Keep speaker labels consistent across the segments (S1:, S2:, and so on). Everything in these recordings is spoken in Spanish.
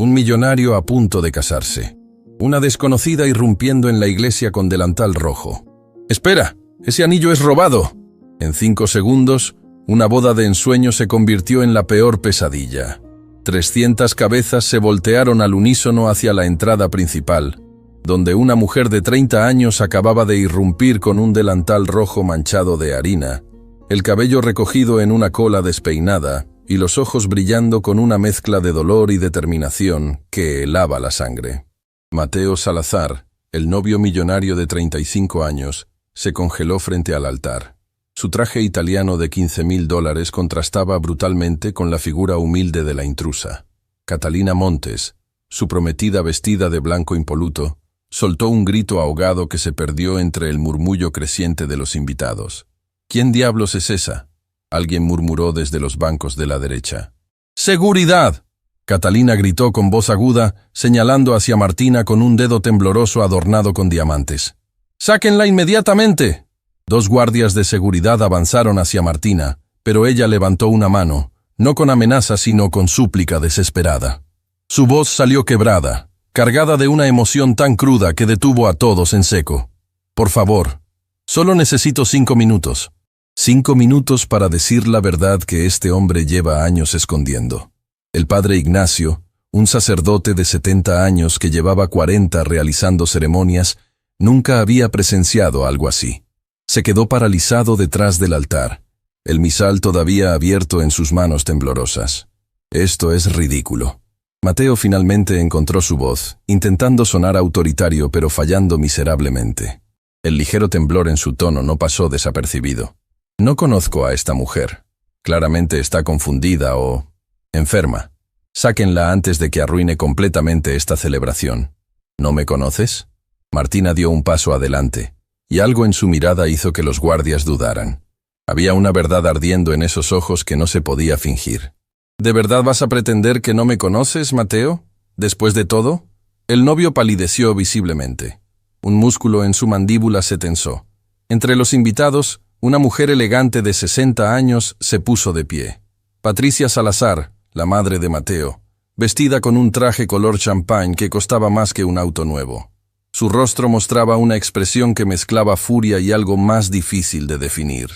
S1: Un millonario a punto de casarse. Una desconocida irrumpiendo en la iglesia con delantal rojo. ¡Espera! ¡Ese anillo es robado! En 5 segundos, una boda de ensueño se convirtió en la peor pesadilla. 300 cabezas se voltearon al unísono hacia la entrada principal, donde una mujer de 30 años acababa de irrumpir con un delantal rojo manchado de harina, el cabello recogido en una cola despeinada y los ojos brillando con una mezcla de dolor y determinación que helaba la sangre. Mateo Salazar, el novio millonario de 35 años, se congeló frente al altar. Su traje italiano de $15.000 contrastaba brutalmente con la figura humilde de la intrusa. Catalina Montes, su prometida vestida de blanco impoluto, soltó un grito ahogado que se perdió entre el murmullo creciente de los invitados. ¿Quién diablos es esa?, alguien murmuró desde los bancos de la derecha. ¡Seguridad!, Catalina gritó con voz aguda, señalando hacia Martina con un dedo tembloroso adornado con diamantes. ¡Sáquenla inmediatamente! 2 guardias de seguridad avanzaron hacia Martina, pero ella levantó una mano, no con amenaza sino con súplica desesperada. Su voz salió quebrada, cargada de una emoción tan cruda que detuvo a todos en seco. Por favor, solo necesito 5 minutos. 5 minutos para decir la verdad que este hombre lleva años escondiendo. El padre Ignacio, un sacerdote de 70 años que llevaba 40 realizando ceremonias, nunca había presenciado algo así. Se quedó paralizado detrás del altar, el misal todavía abierto en sus manos temblorosas. Esto es ridículo. Mateo finalmente encontró su voz, intentando sonar autoritario pero fallando miserablemente. El ligero temblor en su tono no pasó desapercibido. No conozco a esta mujer. Claramente está confundida o enferma. Sáquenla antes de que arruine completamente esta celebración. ¿No me conoces? Martina dio un paso adelante, y algo en su mirada hizo que los guardias dudaran. Había una verdad ardiendo en esos ojos que no se podía fingir. ¿De verdad vas a pretender que no me conoces, Mateo? ¿Después de todo? El novio palideció visiblemente. Un músculo en su mandíbula se tensó. Entre los invitados, una mujer elegante de 60 años se puso de pie. Patricia Salazar, la madre de Mateo, vestida con un traje color champán que costaba más que un auto nuevo. Su rostro mostraba una expresión que mezclaba furia y algo más difícil de definir.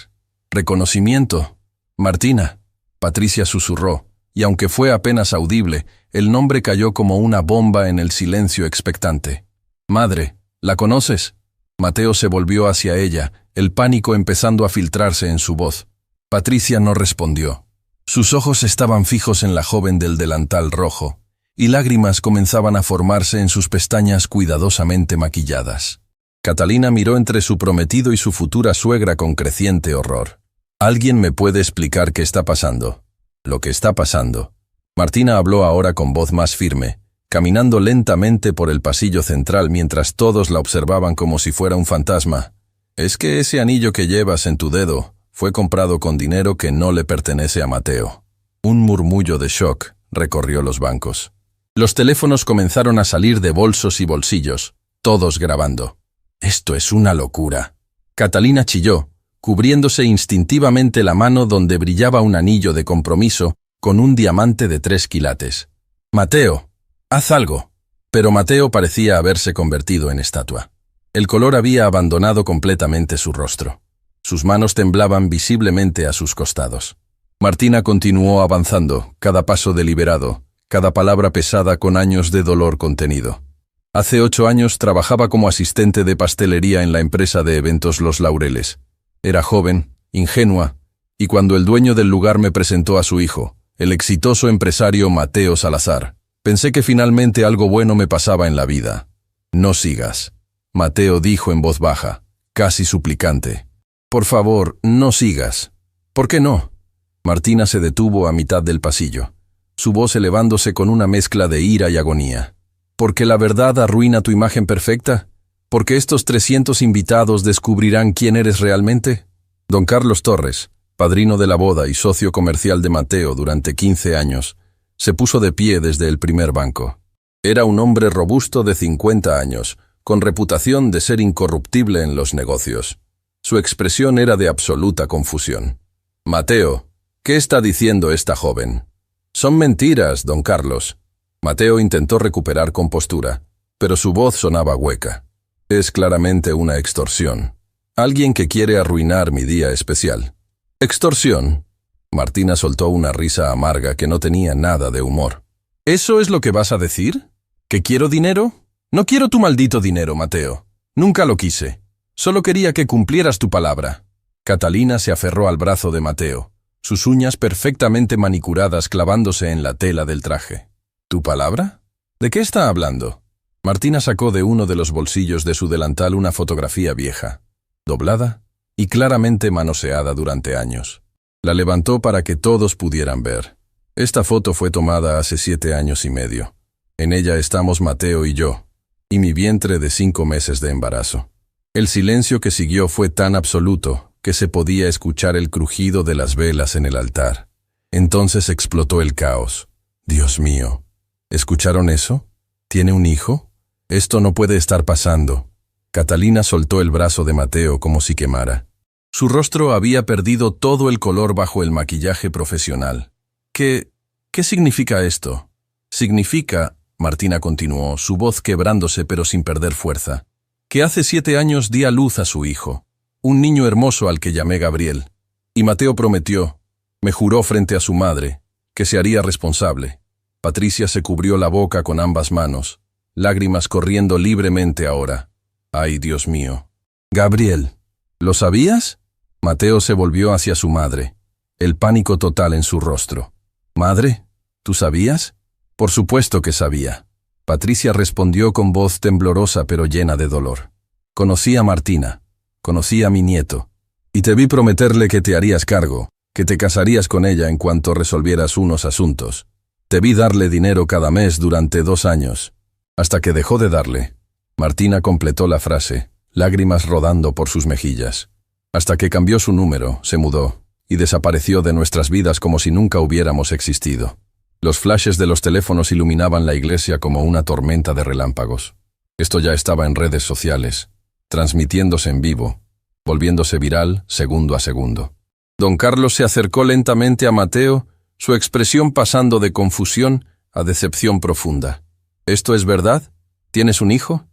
S1: «¿Reconocimiento? Martina», Patricia susurró, y aunque fue apenas audible, el nombre cayó como una bomba en el silencio expectante. «Madre, ¿la conoces?» Mateo se volvió hacia ella, el pánico empezando a filtrarse en su voz. Patricia no respondió. Sus ojos estaban fijos en la joven del delantal rojo, y lágrimas comenzaban a formarse en sus pestañas cuidadosamente maquilladas. Catalina miró entre su prometido y su futura suegra con creciente horror. «¿Alguien me puede explicar qué está pasando?» «Lo que está pasando». Martina habló ahora con voz más firme, caminando lentamente por el pasillo central mientras todos la observaban como si fuera un fantasma. «Es que ese anillo que llevas en tu dedo fue comprado con dinero que no le pertenece a Mateo». Un murmullo de shock recorrió los bancos. Los teléfonos comenzaron a salir de bolsos y bolsillos, todos grabando. «Esto es una locura». Catalina chilló, cubriéndose instintivamente la mano donde brillaba un anillo de compromiso con un diamante de 3 quilates. «Mateo, haz algo». Pero Mateo parecía haberse convertido en estatua. El color había abandonado completamente su rostro. Sus manos temblaban visiblemente a sus costados. Martina continuó avanzando, cada paso deliberado, cada palabra pesada con años de dolor contenido. Hace 8 años trabajaba como asistente de pastelería en la empresa de eventos Los Laureles. Era joven, ingenua, y cuando el dueño del lugar me presentó a su hijo, el exitoso empresario Mateo Salazar, pensé que finalmente algo bueno me pasaba en la vida. «No sigas», Mateo dijo en voz baja, casi suplicante. «Por favor, no sigas». «¿Por qué no?» Martina se detuvo a mitad del pasillo, su voz elevándose con una mezcla de ira y agonía. «¿Porque la verdad arruina tu imagen perfecta? ¿Porque estos 300 invitados descubrirán quién eres realmente?» Don Carlos Torres, padrino de la boda y socio comercial de Mateo durante 15 años, se puso de pie desde el primer banco. Era un hombre robusto de 50 años, con reputación de ser incorruptible en los negocios. Su expresión era de absoluta confusión. «Mateo, ¿qué está diciendo esta joven?» «Son mentiras, don Carlos». Mateo intentó recuperar compostura, pero su voz sonaba hueca. Es claramente una extorsión. Alguien que quiere arruinar mi día especial. ¿Extorsión? Martina soltó una risa amarga que no tenía nada de humor. ¿Eso es lo que vas a decir? ¿Que quiero dinero? No quiero tu maldito dinero, Mateo. Nunca lo quise. Solo quería que cumplieras tu palabra. Catalina se aferró al brazo de Mateo, sus uñas perfectamente manicuradas clavándose en la tela del traje. ¿Tu palabra? ¿De qué está hablando? Martina sacó de uno de los bolsillos de su delantal una fotografía vieja, doblada y claramente manoseada durante años. La levantó para que todos pudieran ver. Esta foto fue tomada hace 7 años y medio. En ella estamos Mateo y yo, y mi vientre de 5 meses de embarazo. El silencio que siguió fue tan absoluto que se podía escuchar el crujido de las velas en el altar. Entonces explotó el caos. Dios mío, ¿escucharon eso? ¿Tiene un hijo? Esto no puede estar pasando. Catalina soltó el brazo de Mateo como si quemara. Su rostro había perdido todo el color bajo el maquillaje profesional. ¿Qué significa esto? Significa, Martina continuó, su voz quebrándose pero sin perder fuerza, que hace 7 años di a luz a su hijo, un niño hermoso al que llamé Gabriel. Y Mateo prometió, me juró frente a su madre, que se haría responsable. Patricia se cubrió la boca con ambas manos, lágrimas corriendo libremente ahora. ¡Ay, Dios mío! Gabriel, ¿lo sabías? Mateo se volvió hacia su madre, el pánico total en su rostro. «Madre, ¿tú sabías?» «Por supuesto que sabía». Patricia respondió con voz temblorosa pero llena de dolor. «Conocí a Martina, conocí a mi nieto, y te vi prometerle que te harías cargo, que te casarías con ella en cuanto resolvieras unos asuntos. Te vi darle dinero cada mes durante 2 años, hasta que dejó de darle». Martina completó la frase, lágrimas rodando por sus mejillas. Hasta que cambió su número, se mudó, y desapareció de nuestras vidas como si nunca hubiéramos existido. Los flashes de los teléfonos iluminaban la iglesia como una tormenta de relámpagos. Esto ya estaba en redes sociales, transmitiéndose en vivo, volviéndose viral segundo a segundo. Don Carlos se acercó lentamente a Mateo, su expresión pasando de confusión a decepción profunda. «¿Esto es verdad? ¿Tienes un hijo?»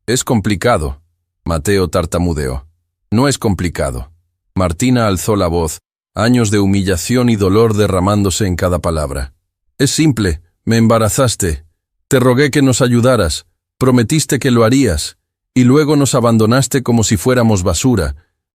S1: Es complicado». Mateo tartamudeó. «No es complicado». Martina alzó la voz, años de humillación y dolor derramándose en cada palabra. «Es simple, me embarazaste. Te rogué que nos ayudaras, prometiste que lo harías, y luego nos abandonaste como si fuéramos basura».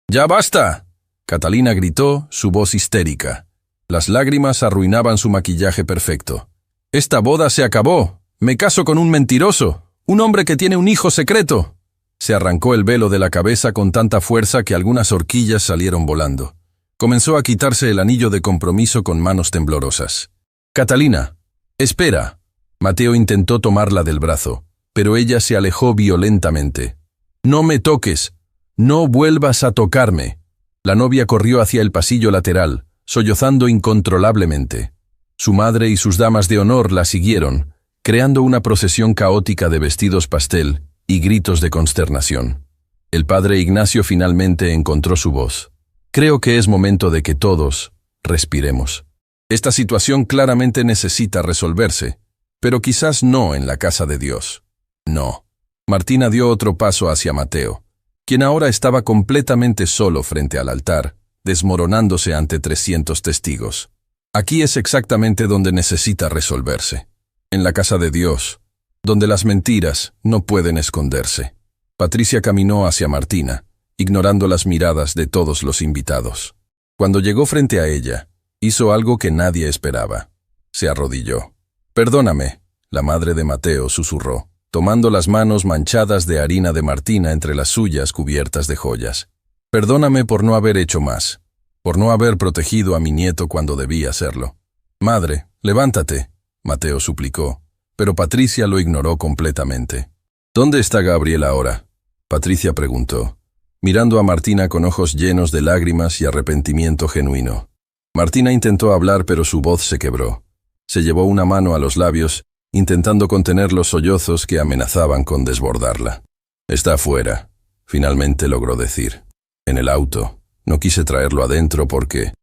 S1: «¡Ya basta!», Catalina gritó, su voz histérica. Las lágrimas arruinaban su maquillaje perfecto. «Esta boda se acabó. Me caso con un mentiroso, un hombre que tiene un hijo secreto». Se arrancó el velo de la cabeza con tanta fuerza que algunas horquillas salieron volando. Comenzó a quitarse el anillo de compromiso con manos temblorosas. «Catalina, espera». Mateo intentó tomarla del brazo, pero ella se alejó violentamente. «No me toques. No vuelvas a tocarme». La novia corrió hacia el pasillo lateral, sollozando incontrolablemente. Su madre y sus damas de honor la siguieron, creando una procesión caótica de vestidos pastel y gritos de consternación. El padre Ignacio finalmente encontró su voz. «Creo que es momento de que todos respiremos. Esta situación claramente necesita resolverse, pero quizás no en la casa de Dios. No». Martina dio otro paso hacia Mateo, quien ahora estaba completamente solo frente al altar, desmoronándose ante 300 testigos. «Aquí es exactamente donde necesita resolverse. En la casa de Dios, donde las mentiras no pueden esconderse». Patricia caminó hacia Martina, ignorando las miradas de todos los invitados. Cuando llegó frente a ella, hizo algo que nadie esperaba. Se arrodilló. «Perdóname», la madre de Mateo susurró, tomando las manos manchadas de harina de Martina entre las suyas cubiertas de joyas. «Perdóname por no haber hecho más, por no haber protegido a mi nieto cuando debía hacerlo». «Madre, levántate», Mateo suplicó, pero Patricia lo ignoró completamente. «¿Dónde está Gabriel ahora?», Patricia preguntó, mirando a Martina con ojos llenos de lágrimas y arrepentimiento genuino. Martina intentó hablar, pero su voz se quebró. Se llevó una mano a los labios, intentando contener los sollozos que amenazaban con desbordarla. «Está afuera», finalmente logró decir. «En el auto. No quise traerlo adentro porque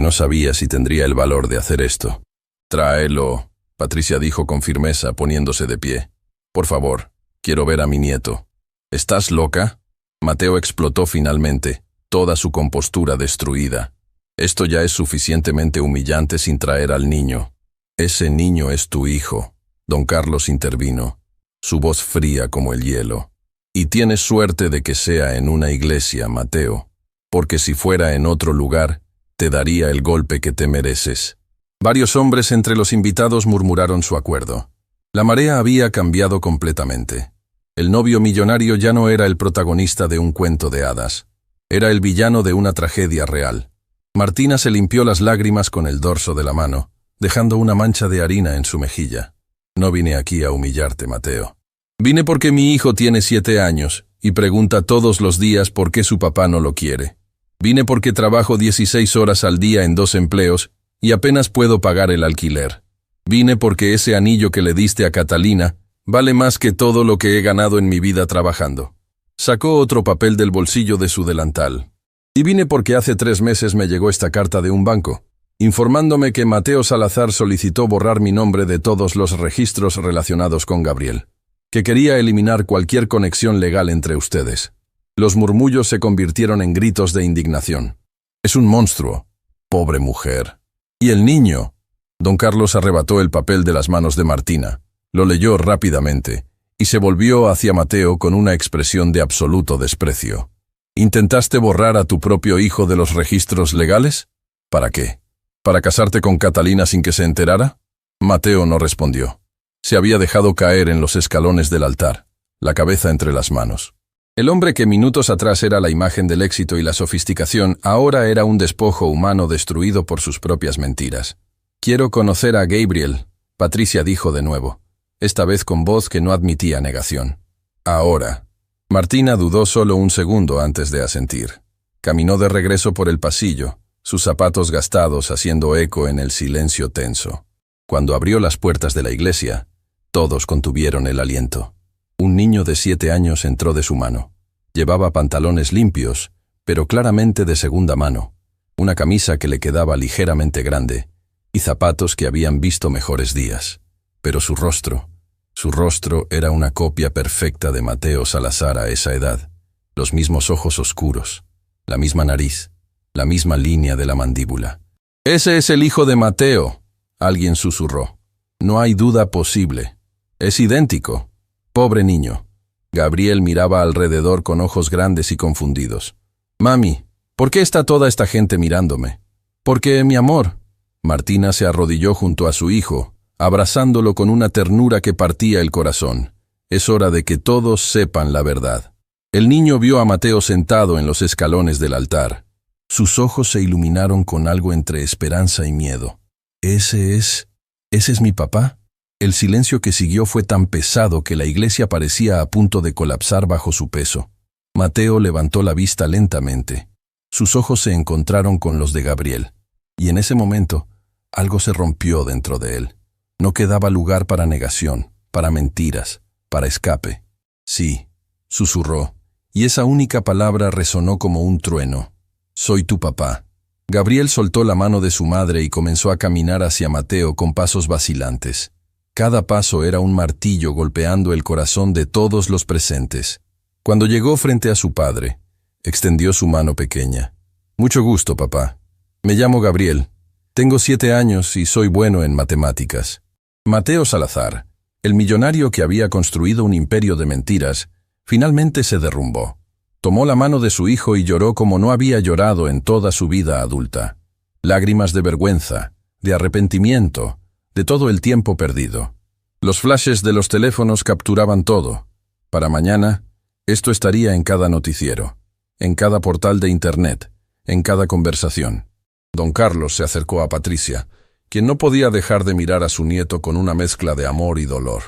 S1: no sabía si tendría el valor de hacer esto». «Tráelo», Patricia dijo con firmeza, poniéndose de pie. Por favor, quiero ver a mi nieto. ¿Estás loca? Mateo explotó finalmente, toda su compostura destruida. Esto ya es suficientemente humillante sin traer al niño. Ese niño es tu hijo. Don Carlos intervino, su voz fría como el hielo. Y tienes suerte de que sea en una iglesia, Mateo, porque si fuera en otro lugar, te daría el golpe que te mereces. Varios hombres entre los invitados murmuraron su acuerdo. La marea había cambiado completamente. El novio millonario ya no era el protagonista de un cuento de hadas. Era el villano de una tragedia real. Martina se limpió las lágrimas con el dorso de la mano, dejando una mancha de harina en su mejilla. No vine aquí a humillarte, Mateo. Vine porque mi hijo tiene 7 años y pregunta todos los días por qué su papá no lo quiere. Vine porque trabajo 16 horas al día en 2 empleos y apenas puedo pagar el alquiler. Vine porque ese anillo que le diste a Catalina vale más que todo lo que he ganado en mi vida trabajando. Sacó otro papel del bolsillo de su delantal. Y vine porque hace 3 meses me llegó esta carta de un banco, informándome que Mateo Salazar solicitó borrar mi nombre de todos los registros relacionados con Gabriel, que quería eliminar cualquier conexión legal entre ustedes. Los murmullos se convirtieron en gritos de indignación. Es un monstruo. Pobre mujer. ¿Y el niño? Don Carlos arrebató el papel de las manos de Martina, lo leyó rápidamente y se volvió hacia Mateo con una expresión de absoluto desprecio. ¿Intentaste borrar a tu propio hijo de los registros legales? ¿Para qué? ¿Para casarte con Catalina sin que se enterara? Mateo no respondió. Se había dejado caer en los escalones del altar, la cabeza entre las manos. El hombre que minutos atrás era la imagen del éxito y la sofisticación, ahora era un despojo humano destruido por sus propias mentiras. «Quiero conocer a Gabriel», Patricia dijo de nuevo, esta vez con voz que no admitía negación. «Ahora». Martina dudó solo un segundo antes de asentir. Caminó de regreso por el pasillo, sus zapatos gastados haciendo eco en el silencio tenso. Cuando abrió las puertas de la iglesia, todos contuvieron el aliento. Un niño de 7 años entró de su mano. Llevaba pantalones limpios, pero claramente de segunda mano, una camisa que le quedaba ligeramente grande, y zapatos que habían visto mejores días. Pero su rostro era una copia perfecta de Mateo Salazar a esa edad. Los mismos ojos oscuros, la misma nariz, la misma línea de la mandíbula. «Ese es el hijo de Mateo», alguien susurró. «No hay duda posible. Es idéntico». Pobre niño. Gabriel miraba alrededor con ojos grandes y confundidos. «Mami, ¿por qué está toda esta gente mirándome?» «Porque, mi amor». Martina se arrodilló junto a su hijo, abrazándolo con una ternura que partía el corazón. Es hora de que todos sepan la verdad. El niño vio a Mateo sentado en los escalones del altar. Sus ojos se iluminaron con algo entre esperanza y miedo. ¿Ese es mi papá?» El silencio que siguió fue tan pesado que la iglesia parecía a punto de colapsar bajo su peso. Mateo levantó la vista lentamente. Sus ojos se encontraron con los de Gabriel. Y en ese momento, algo se rompió dentro de él. No quedaba lugar para negación, para mentiras, para escape. «Sí», susurró, y esa única palabra resonó como un trueno. «Soy tu papá». Gabriel soltó la mano de su madre y comenzó a caminar hacia Mateo con pasos vacilantes. Cada paso era un martillo golpeando el corazón de todos los presentes. Cuando llegó frente a su padre, extendió su mano pequeña. «Mucho gusto, papá. Me llamo Gabriel. Tengo 7 años y soy bueno en matemáticas». Mateo Salazar, el millonario que había construido un imperio de mentiras, finalmente se derrumbó. Tomó la mano de su hijo y lloró como no había llorado en toda su vida adulta. Lágrimas de vergüenza, de arrepentimiento, de todo el tiempo perdido. Los flashes de los teléfonos capturaban todo. Para mañana, esto estaría en cada noticiero, en cada portal de internet, en cada conversación. Don Carlos se acercó a Patricia, quien no podía dejar de mirar a su nieto con una mezcla de amor y dolor.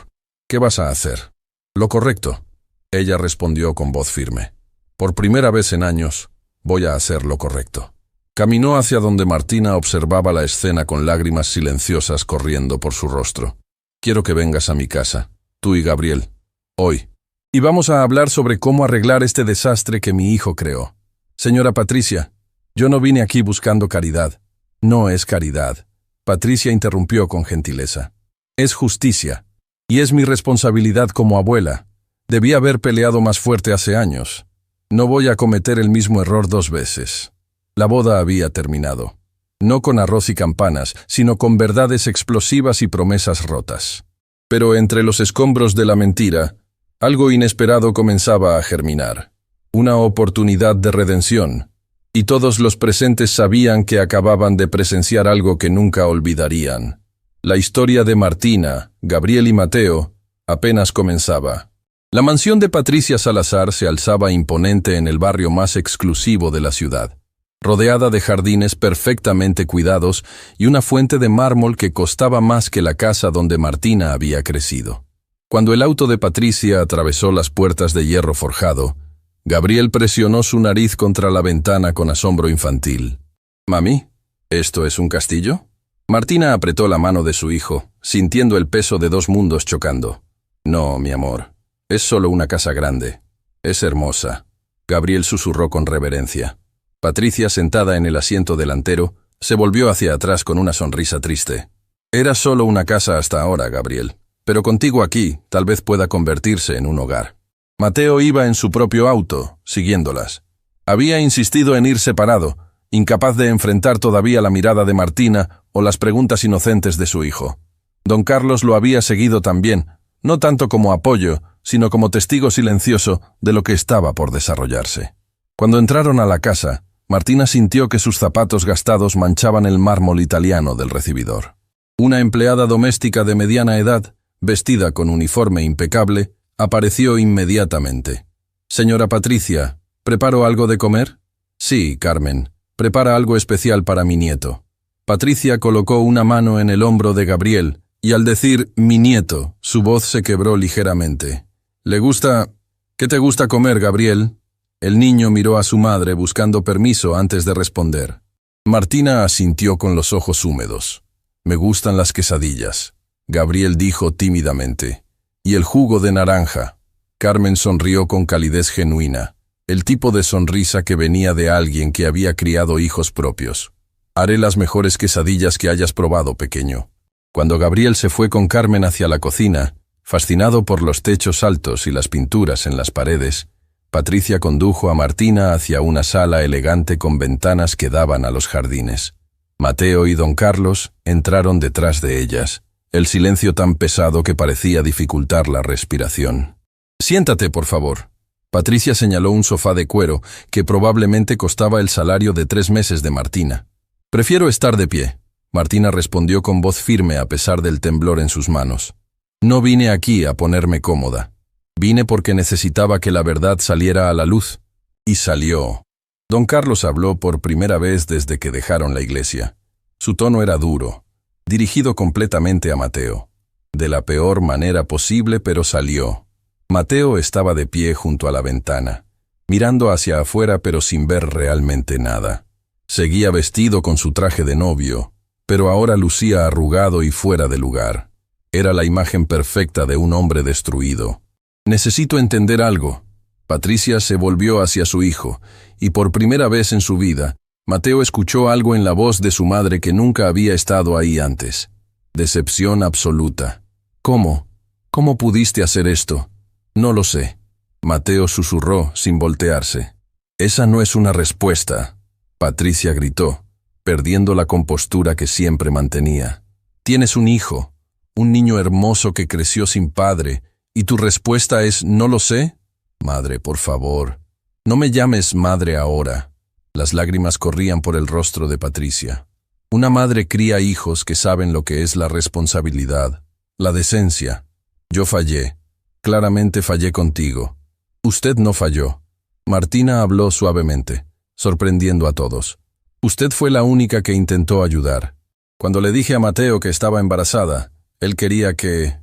S1: «¿Qué vas a hacer?» «Lo correcto», ella respondió con voz firme. «Por primera vez en años, voy a hacer lo correcto». Caminó hacia donde Martina observaba la escena con lágrimas silenciosas corriendo por su rostro. «Quiero que vengas a mi casa, tú y Gabriel, hoy. Y vamos a hablar sobre cómo arreglar este desastre que mi hijo creó. Señora Patricia, yo no vine aquí buscando caridad. No es caridad». Patricia interrumpió con gentileza. Es justicia. Y es mi responsabilidad como abuela. Debí haber peleado más fuerte hace años. No voy a cometer el mismo error 2 veces. La boda había terminado. No con arroz y campanas, sino con verdades explosivas y promesas rotas. Pero entre los escombros de la mentira, algo inesperado comenzaba a germinar. Una oportunidad de redención. Y todos los presentes sabían que acababan de presenciar algo que nunca olvidarían. La historia de Martina, Gabriel y Mateo apenas comenzaba. La mansión de Patricia Salazar se alzaba imponente en el barrio más exclusivo de la ciudad, rodeada de jardines perfectamente cuidados y una fuente de mármol que costaba más que la casa donde Martina había crecido. Cuando el auto de Patricia atravesó las puertas de hierro forjado, Gabriel presionó su nariz contra la ventana con asombro infantil. «Mami, ¿esto es un castillo?» Martina apretó la mano de su hijo, sintiendo el peso de 2 mundos chocando. «No, mi amor, es solo una casa grande. Es hermosa», Gabriel susurró con reverencia. Patricia, sentada en el asiento delantero, se volvió hacia atrás con una sonrisa triste. «Era solo una casa hasta ahora, Gabriel, pero contigo aquí tal vez pueda convertirse en un hogar». Mateo iba en su propio auto, siguiéndolas. Había insistido en ir separado, incapaz de enfrentar todavía la mirada de Martina o las preguntas inocentes de su hijo. Don Carlos lo había seguido también, no tanto como apoyo, sino como testigo silencioso de lo que estaba por desarrollarse. Cuando entraron a la casa, Martina sintió que sus zapatos gastados manchaban el mármol italiano del recibidor. Una empleada doméstica de mediana edad, vestida con uniforme impecable, apareció inmediatamente. «Señora Patricia, ¿preparo algo de comer?» «Sí, Carmen, prepara algo especial para mi nieto». Patricia colocó una mano en el hombro de Gabriel, y al decir «mi nieto», su voz se quebró ligeramente. «¿Le gusta? ¿Qué te gusta comer, Gabriel?» El niño miró a su madre buscando permiso antes de responder. Martina asintió con los ojos húmedos. «Me gustan las quesadillas», Gabriel dijo tímidamente. «Y el jugo de naranja». Carmen sonrió con calidez genuina, el tipo de sonrisa que venía de alguien que había criado hijos propios. «Haré las mejores quesadillas que hayas probado, pequeño». Cuando Gabriel se fue con Carmen hacia la cocina, fascinado por los techos altos y las pinturas en las paredes, Patricia condujo a Martina hacia una sala elegante con ventanas que daban a los jardines. Mateo y don Carlos entraron detrás de ellas, el silencio tan pesado que parecía dificultar la respiración. «Siéntate, por favor». Patricia señaló un sofá de cuero que probablemente costaba el salario de 3 meses de Martina. «Prefiero estar de pie», Martina respondió con voz firme a pesar del temblor en sus manos. «No vine aquí a ponerme cómoda. Vine porque necesitaba que la verdad saliera a la luz». Y salió. Don Carlos habló por primera vez desde que dejaron la iglesia. Su tono era duro, dirigido completamente a Mateo. De la peor manera posible, pero salió. Mateo estaba de pie junto a la ventana, mirando hacia afuera pero sin ver realmente nada. Seguía vestido con su traje de novio, pero ahora lucía arrugado y fuera de lugar. Era la imagen perfecta de un hombre destruido. «Necesito entender algo». Patricia se volvió hacia su hijo, y por primera vez en su vida, Mateo escuchó algo en la voz de su madre que nunca había estado ahí antes. Decepción absoluta. «¿Cómo? ¿Cómo pudiste hacer esto?» «No lo sé», Mateo susurró sin voltearse. «Esa no es una respuesta», Patricia gritó, perdiendo la compostura que siempre mantenía. «Tienes un hijo, un niño hermoso que creció sin padre, y tu respuesta es «no lo sé». Madre, por favor, no me llames madre ahora». Las lágrimas corrían por el rostro de Patricia. Una madre cría hijos que saben lo que es la responsabilidad, la decencia. Yo fallé. Claramente fallé contigo. Usted no falló. Martina habló suavemente, sorprendiendo a todos. Usted fue la única que intentó ayudar. Cuando le dije a Mateo que estaba embarazada, él quería que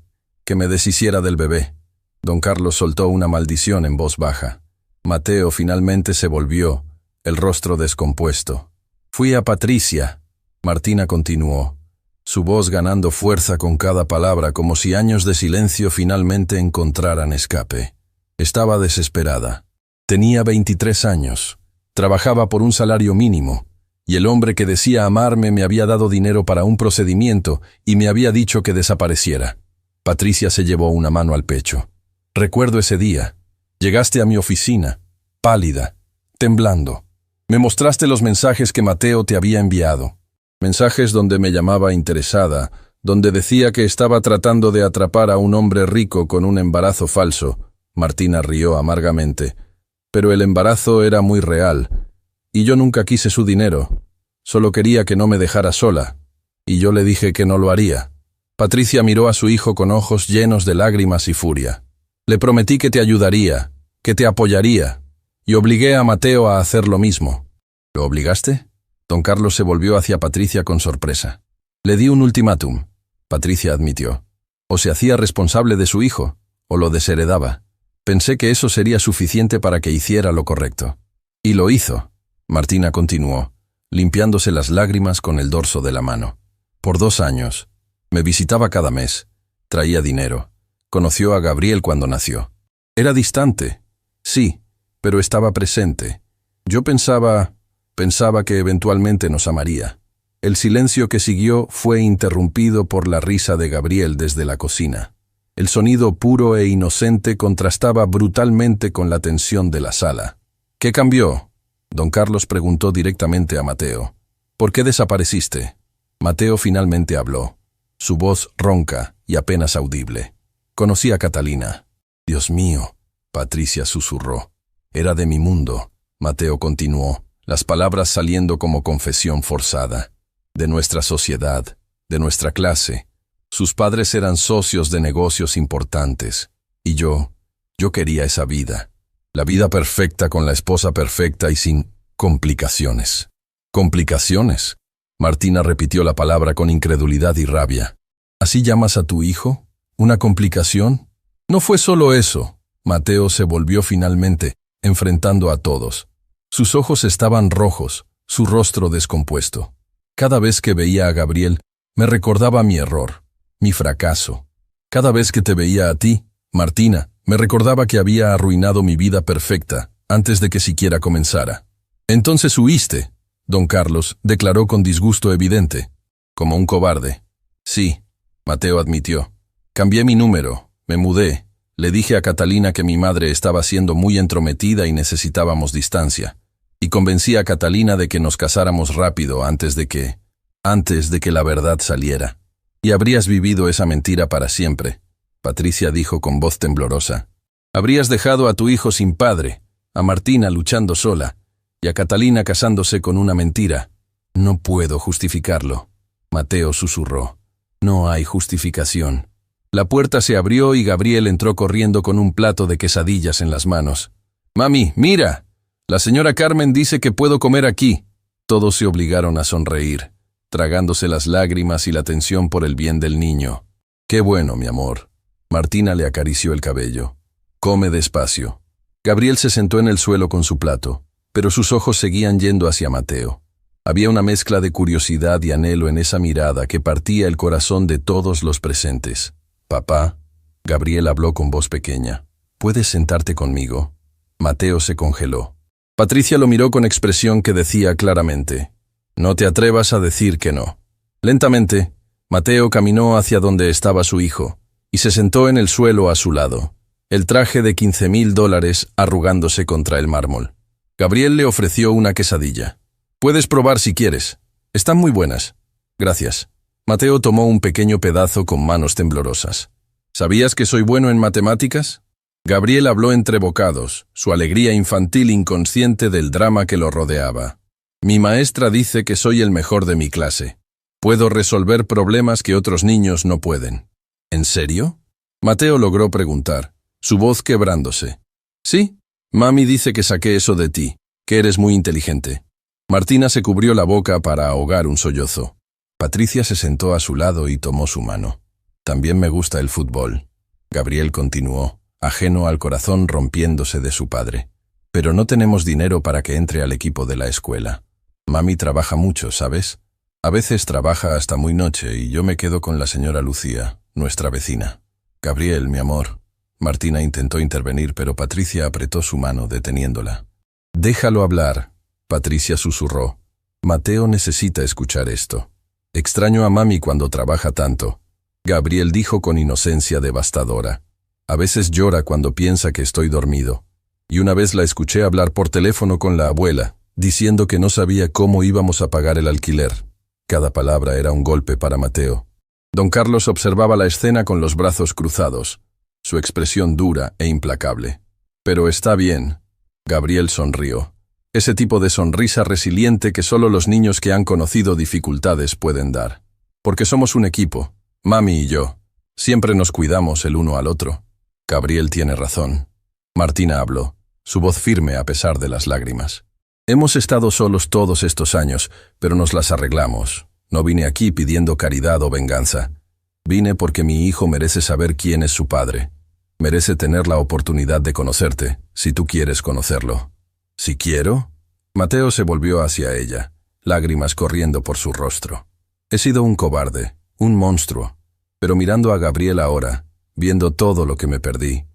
S1: me deshiciera del bebé. Don Carlos soltó una maldición en voz baja. Mateo finalmente se volvió, el rostro descompuesto. Fui a Patricia, Martina continuó, su voz ganando fuerza con cada palabra como si años de silencio finalmente encontraran escape. Estaba desesperada. Tenía 23 años, trabajaba por un salario mínimo, y el hombre que decía amarme me había dado dinero para un procedimiento y me había dicho que desapareciera. Patricia se llevó una mano al pecho. Recuerdo ese día. Llegaste a mi oficina, pálida, temblando. Me mostraste los mensajes que Mateo te había enviado. Mensajes donde me llamaba interesada, donde decía que estaba tratando de atrapar a un hombre rico con un embarazo falso. Martina rió amargamente. Pero el embarazo era muy real, y yo nunca quise su dinero. Solo quería que no me dejara sola, y yo le dije que no lo haría. Patricia miró a su hijo con ojos llenos de lágrimas y furia. Le prometí que te ayudaría, que te apoyaría, y obligué a Mateo a hacer lo mismo. ¿Lo obligaste? Don Carlos se volvió hacia Patricia con sorpresa. Le di un ultimátum. Patricia admitió. O se hacía responsable de su hijo, o lo desheredaba. Pensé que eso sería suficiente para que hiciera lo correcto. Y lo hizo. Martina continuó, limpiándose las lágrimas con el dorso de la mano. Por 2 años. Me visitaba cada mes. Traía dinero. Conoció a Gabriel cuando nació. Era distante, sí, pero estaba presente. Yo pensaba que eventualmente nos amaría. El silencio que siguió fue interrumpido por la risa de Gabriel desde la cocina. El sonido puro e inocente contrastaba brutalmente con la tensión de la sala. ¿Qué cambió? Don Carlos preguntó directamente a Mateo. ¿Por qué desapareciste? Mateo finalmente habló, su voz ronca y apenas audible. Conocí a Catalina. Dios mío, Patricia susurró. Era de mi mundo. Mateo continuó, las palabras saliendo como confesión forzada. De nuestra sociedad, de nuestra clase. Sus padres eran socios de negocios importantes. Y yo quería esa vida. La vida perfecta con la esposa perfecta y sin complicaciones. ¿Complicaciones? Martina repitió la palabra con incredulidad y rabia. ¿Así llamas a tu hijo? ¿Una complicación? No fue solo eso. Mateo se volvió finalmente, enfrentando a todos. Sus ojos estaban rojos, su rostro descompuesto. Cada vez que veía a Gabriel, me recordaba mi error, mi fracaso. Cada vez que te veía a ti, Martina, me recordaba que había arruinado mi vida perfecta, antes de que siquiera comenzara. Entonces huiste, don Carlos declaró con disgusto evidente, como un cobarde. Sí, Mateo admitió. Cambié mi número, me mudé, le dije a Catalina que mi madre estaba siendo muy entrometida y necesitábamos distancia, y convencí a Catalina de que nos casáramos rápido antes de que la verdad saliera. Y habrías vivido esa mentira para siempre, Patricia dijo con voz temblorosa. Habrías dejado a tu hijo sin padre, a Martina luchando sola, y a Catalina casándose con una mentira. No puedo justificarlo, Mateo susurró. No hay justificación. La puerta se abrió y Gabriel entró corriendo con un plato de quesadillas en las manos. «Mami, mira. La señora Carmen dice que puedo comer aquí». Todos se obligaron a sonreír, tragándose las lágrimas y la tensión por el bien del niño. «Qué bueno, mi amor». Martina le acarició el cabello. «Come despacio». Gabriel se sentó en el suelo con su plato, pero sus ojos seguían yendo hacia Mateo. Había una mezcla de curiosidad y anhelo en esa mirada que partía el corazón de todos los presentes. «Papá», Gabriel habló con voz pequeña, «¿puedes sentarte conmigo?» Mateo se congeló. Patricia lo miró con expresión que decía claramente, «No te atrevas a decir que no». Lentamente, Mateo caminó hacia donde estaba su hijo y se sentó en el suelo a su lado, el traje de $15,000 arrugándose contra el mármol. Gabriel le ofreció una quesadilla. «Puedes probar si quieres. Están muy buenas». «Gracias». Mateo tomó un pequeño pedazo con manos temblorosas. «¿Sabías que soy bueno en matemáticas?» Gabriel habló entre bocados, su alegría infantil inconsciente del drama que lo rodeaba. «Mi maestra dice que soy el mejor de mi clase. Puedo resolver problemas que otros niños no pueden». «¿En serio?» Mateo logró preguntar, su voz quebrándose. «Sí, mami dice que saqué eso de ti, que eres muy inteligente». Martina se cubrió la boca para ahogar un sollozo. Patricia se sentó a su lado y tomó su mano. «También me gusta el fútbol», Gabriel continuó, ajeno al corazón rompiéndose de su padre. «Pero no tenemos dinero para que entre al equipo de la escuela. Mami trabaja mucho, ¿sabes? A veces trabaja hasta muy noche y yo me quedo con la señora Lucía, nuestra vecina». «Gabriel, mi amor». Martina intentó intervenir, pero Patricia apretó su mano deteniéndola. «Déjalo hablar», Patricia susurró. Mateo necesita escuchar esto. Extraño a mami cuando trabaja tanto, Gabriel dijo con inocencia devastadora. A veces llora cuando piensa que estoy dormido. Y una vez la escuché hablar por teléfono con la abuela, diciendo que no sabía cómo íbamos a pagar el alquiler. Cada palabra era un golpe para Mateo. Don Carlos observaba la escena con los brazos cruzados, su expresión dura e implacable. Pero está bien. Gabriel sonrió. Ese tipo de sonrisa resiliente que solo los niños que han conocido dificultades pueden dar. Porque somos un equipo, mami y yo. Siempre nos cuidamos el uno al otro. Gabriel tiene razón. Martina habló, su voz firme a pesar de las lágrimas. Hemos estado solos todos estos años, pero nos las arreglamos. No vine aquí pidiendo caridad o venganza. Vine porque mi hijo merece saber quién es su padre. Merece tener la oportunidad de conocerte, si tú quieres conocerlo. ¿Si quiero? Mateo se volvió hacia ella, lágrimas corriendo por su rostro. He sido un cobarde, un monstruo. Pero mirando a Gabriel ahora, viendo todo lo que me perdí.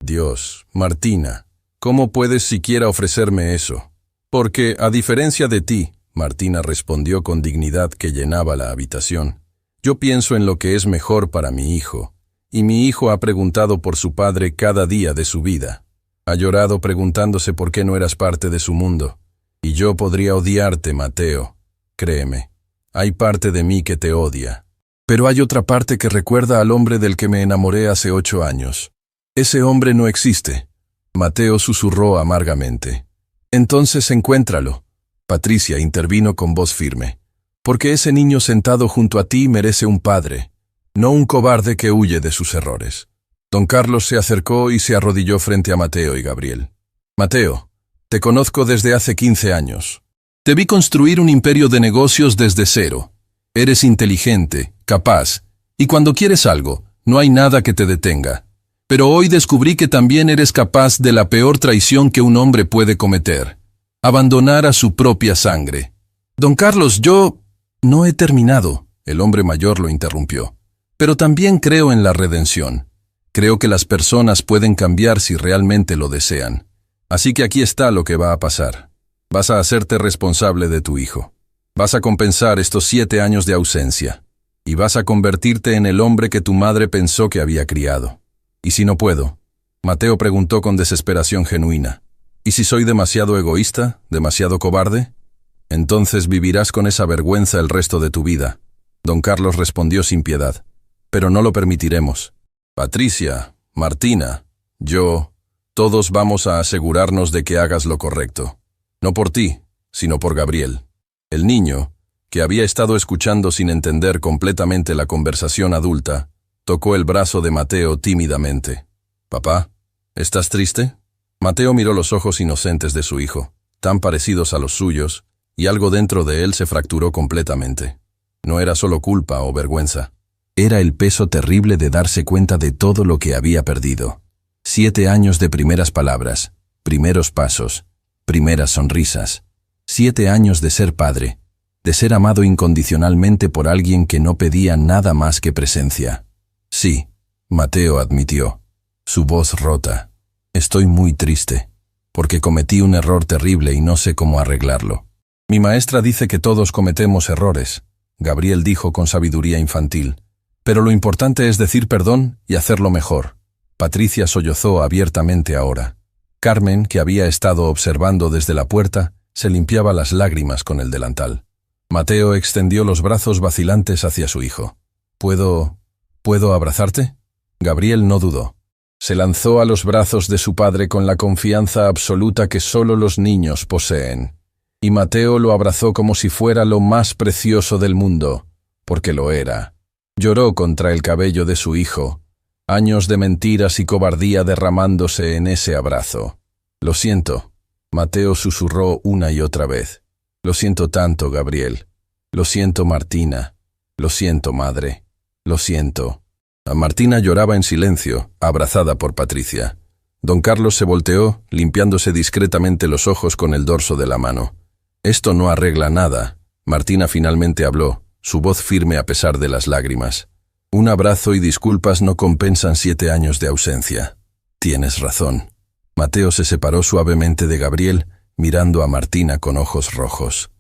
S1: Dios, Martina, ¿cómo puedes siquiera ofrecerme eso? Porque, a diferencia de ti, Martina respondió con dignidad que llenaba la habitación, yo pienso en lo que es mejor para mi hijo, y mi hijo ha preguntado por su padre cada día de su vida. Ha llorado preguntándose por qué no eras parte de su mundo. Y yo podría odiarte, Mateo. Créeme, hay parte de mí que te odia. Pero hay otra parte que recuerda al hombre del que me enamoré hace 8 años. Ese hombre no existe. Mateo susurró amargamente. Entonces encuéntralo. Patricia intervino con voz firme. Porque ese niño sentado junto a ti merece un padre, no un cobarde que huye de sus errores. Don Carlos se acercó y se arrodilló frente a Mateo y Gabriel. Mateo, te conozco desde hace 15 años. Te vi construir un imperio de negocios desde cero. Eres inteligente, capaz, y cuando quieres algo, no hay nada que te detenga. Pero hoy descubrí que también eres capaz de la peor traición que un hombre puede cometer. Abandonar a su propia sangre. Don Carlos, yo... No he terminado, el hombre mayor lo interrumpió. Pero también creo en la redención. Creo que las personas pueden cambiar si realmente lo desean. Así que aquí está lo que va a pasar. Vas a hacerte responsable de tu hijo. Vas a compensar estos 7 años de ausencia. Y vas a convertirte en el hombre que tu madre pensó que había criado. ¿Y si no puedo? Mateo preguntó con desesperación genuina. ¿Y si soy demasiado egoísta? ¿Demasiado cobarde? Entonces vivirás con esa vergüenza el resto de tu vida. Don Carlos respondió sin piedad. Pero no lo permitiremos. Patricia, Martina, yo, todos vamos a asegurarnos de que hagas lo correcto. No por ti, sino por Gabriel. El niño, que había estado escuchando sin entender completamente la conversación adulta, tocó el brazo de Mateo tímidamente. «Papá, ¿estás triste?» Mateo miró los ojos inocentes de su hijo, tan parecidos a los suyos, y algo dentro de él se fracturó completamente. No era solo culpa o vergüenza. Era el peso terrible de darse cuenta de todo lo que había perdido. 7 años de primeras palabras, primeros pasos, primeras sonrisas. 7 años de ser padre, de ser amado incondicionalmente por alguien que no pedía nada más que presencia. Sí, Mateo admitió, su voz rota. Estoy muy triste, porque cometí un error terrible y no sé cómo arreglarlo. Mi maestra dice que todos cometemos errores, Gabriel dijo con sabiduría infantil. Pero lo importante es decir perdón y hacerlo mejor. Patricia sollozó abiertamente ahora. Carmen, que había estado observando desde la puerta, se limpiaba las lágrimas con el delantal. Mateo extendió los brazos vacilantes hacia su hijo. ¿Puedo abrazarte? Gabriel no dudó. Se lanzó a los brazos de su padre con la confianza absoluta que solo los niños poseen. Y Mateo lo abrazó como si fuera lo más precioso del mundo, porque lo era. Lloró contra el cabello de su hijo, años de mentiras y cobardía derramándose en ese abrazo. Lo siento, Mateo susurró una y otra vez. Lo siento tanto, Gabriel. Lo siento, Martina. Lo siento, madre. Lo siento. Martina lloraba en silencio, abrazada por Patricia. Don Carlos se volteó, limpiándose discretamente los ojos con el dorso de la mano. Esto no arregla nada. Martina finalmente habló, su voz firme a pesar de las lágrimas. Un abrazo y disculpas no compensan 7 años de ausencia. Tienes razón. Mateo se separó suavemente de Gabriel, mirando a Martina con ojos rojos.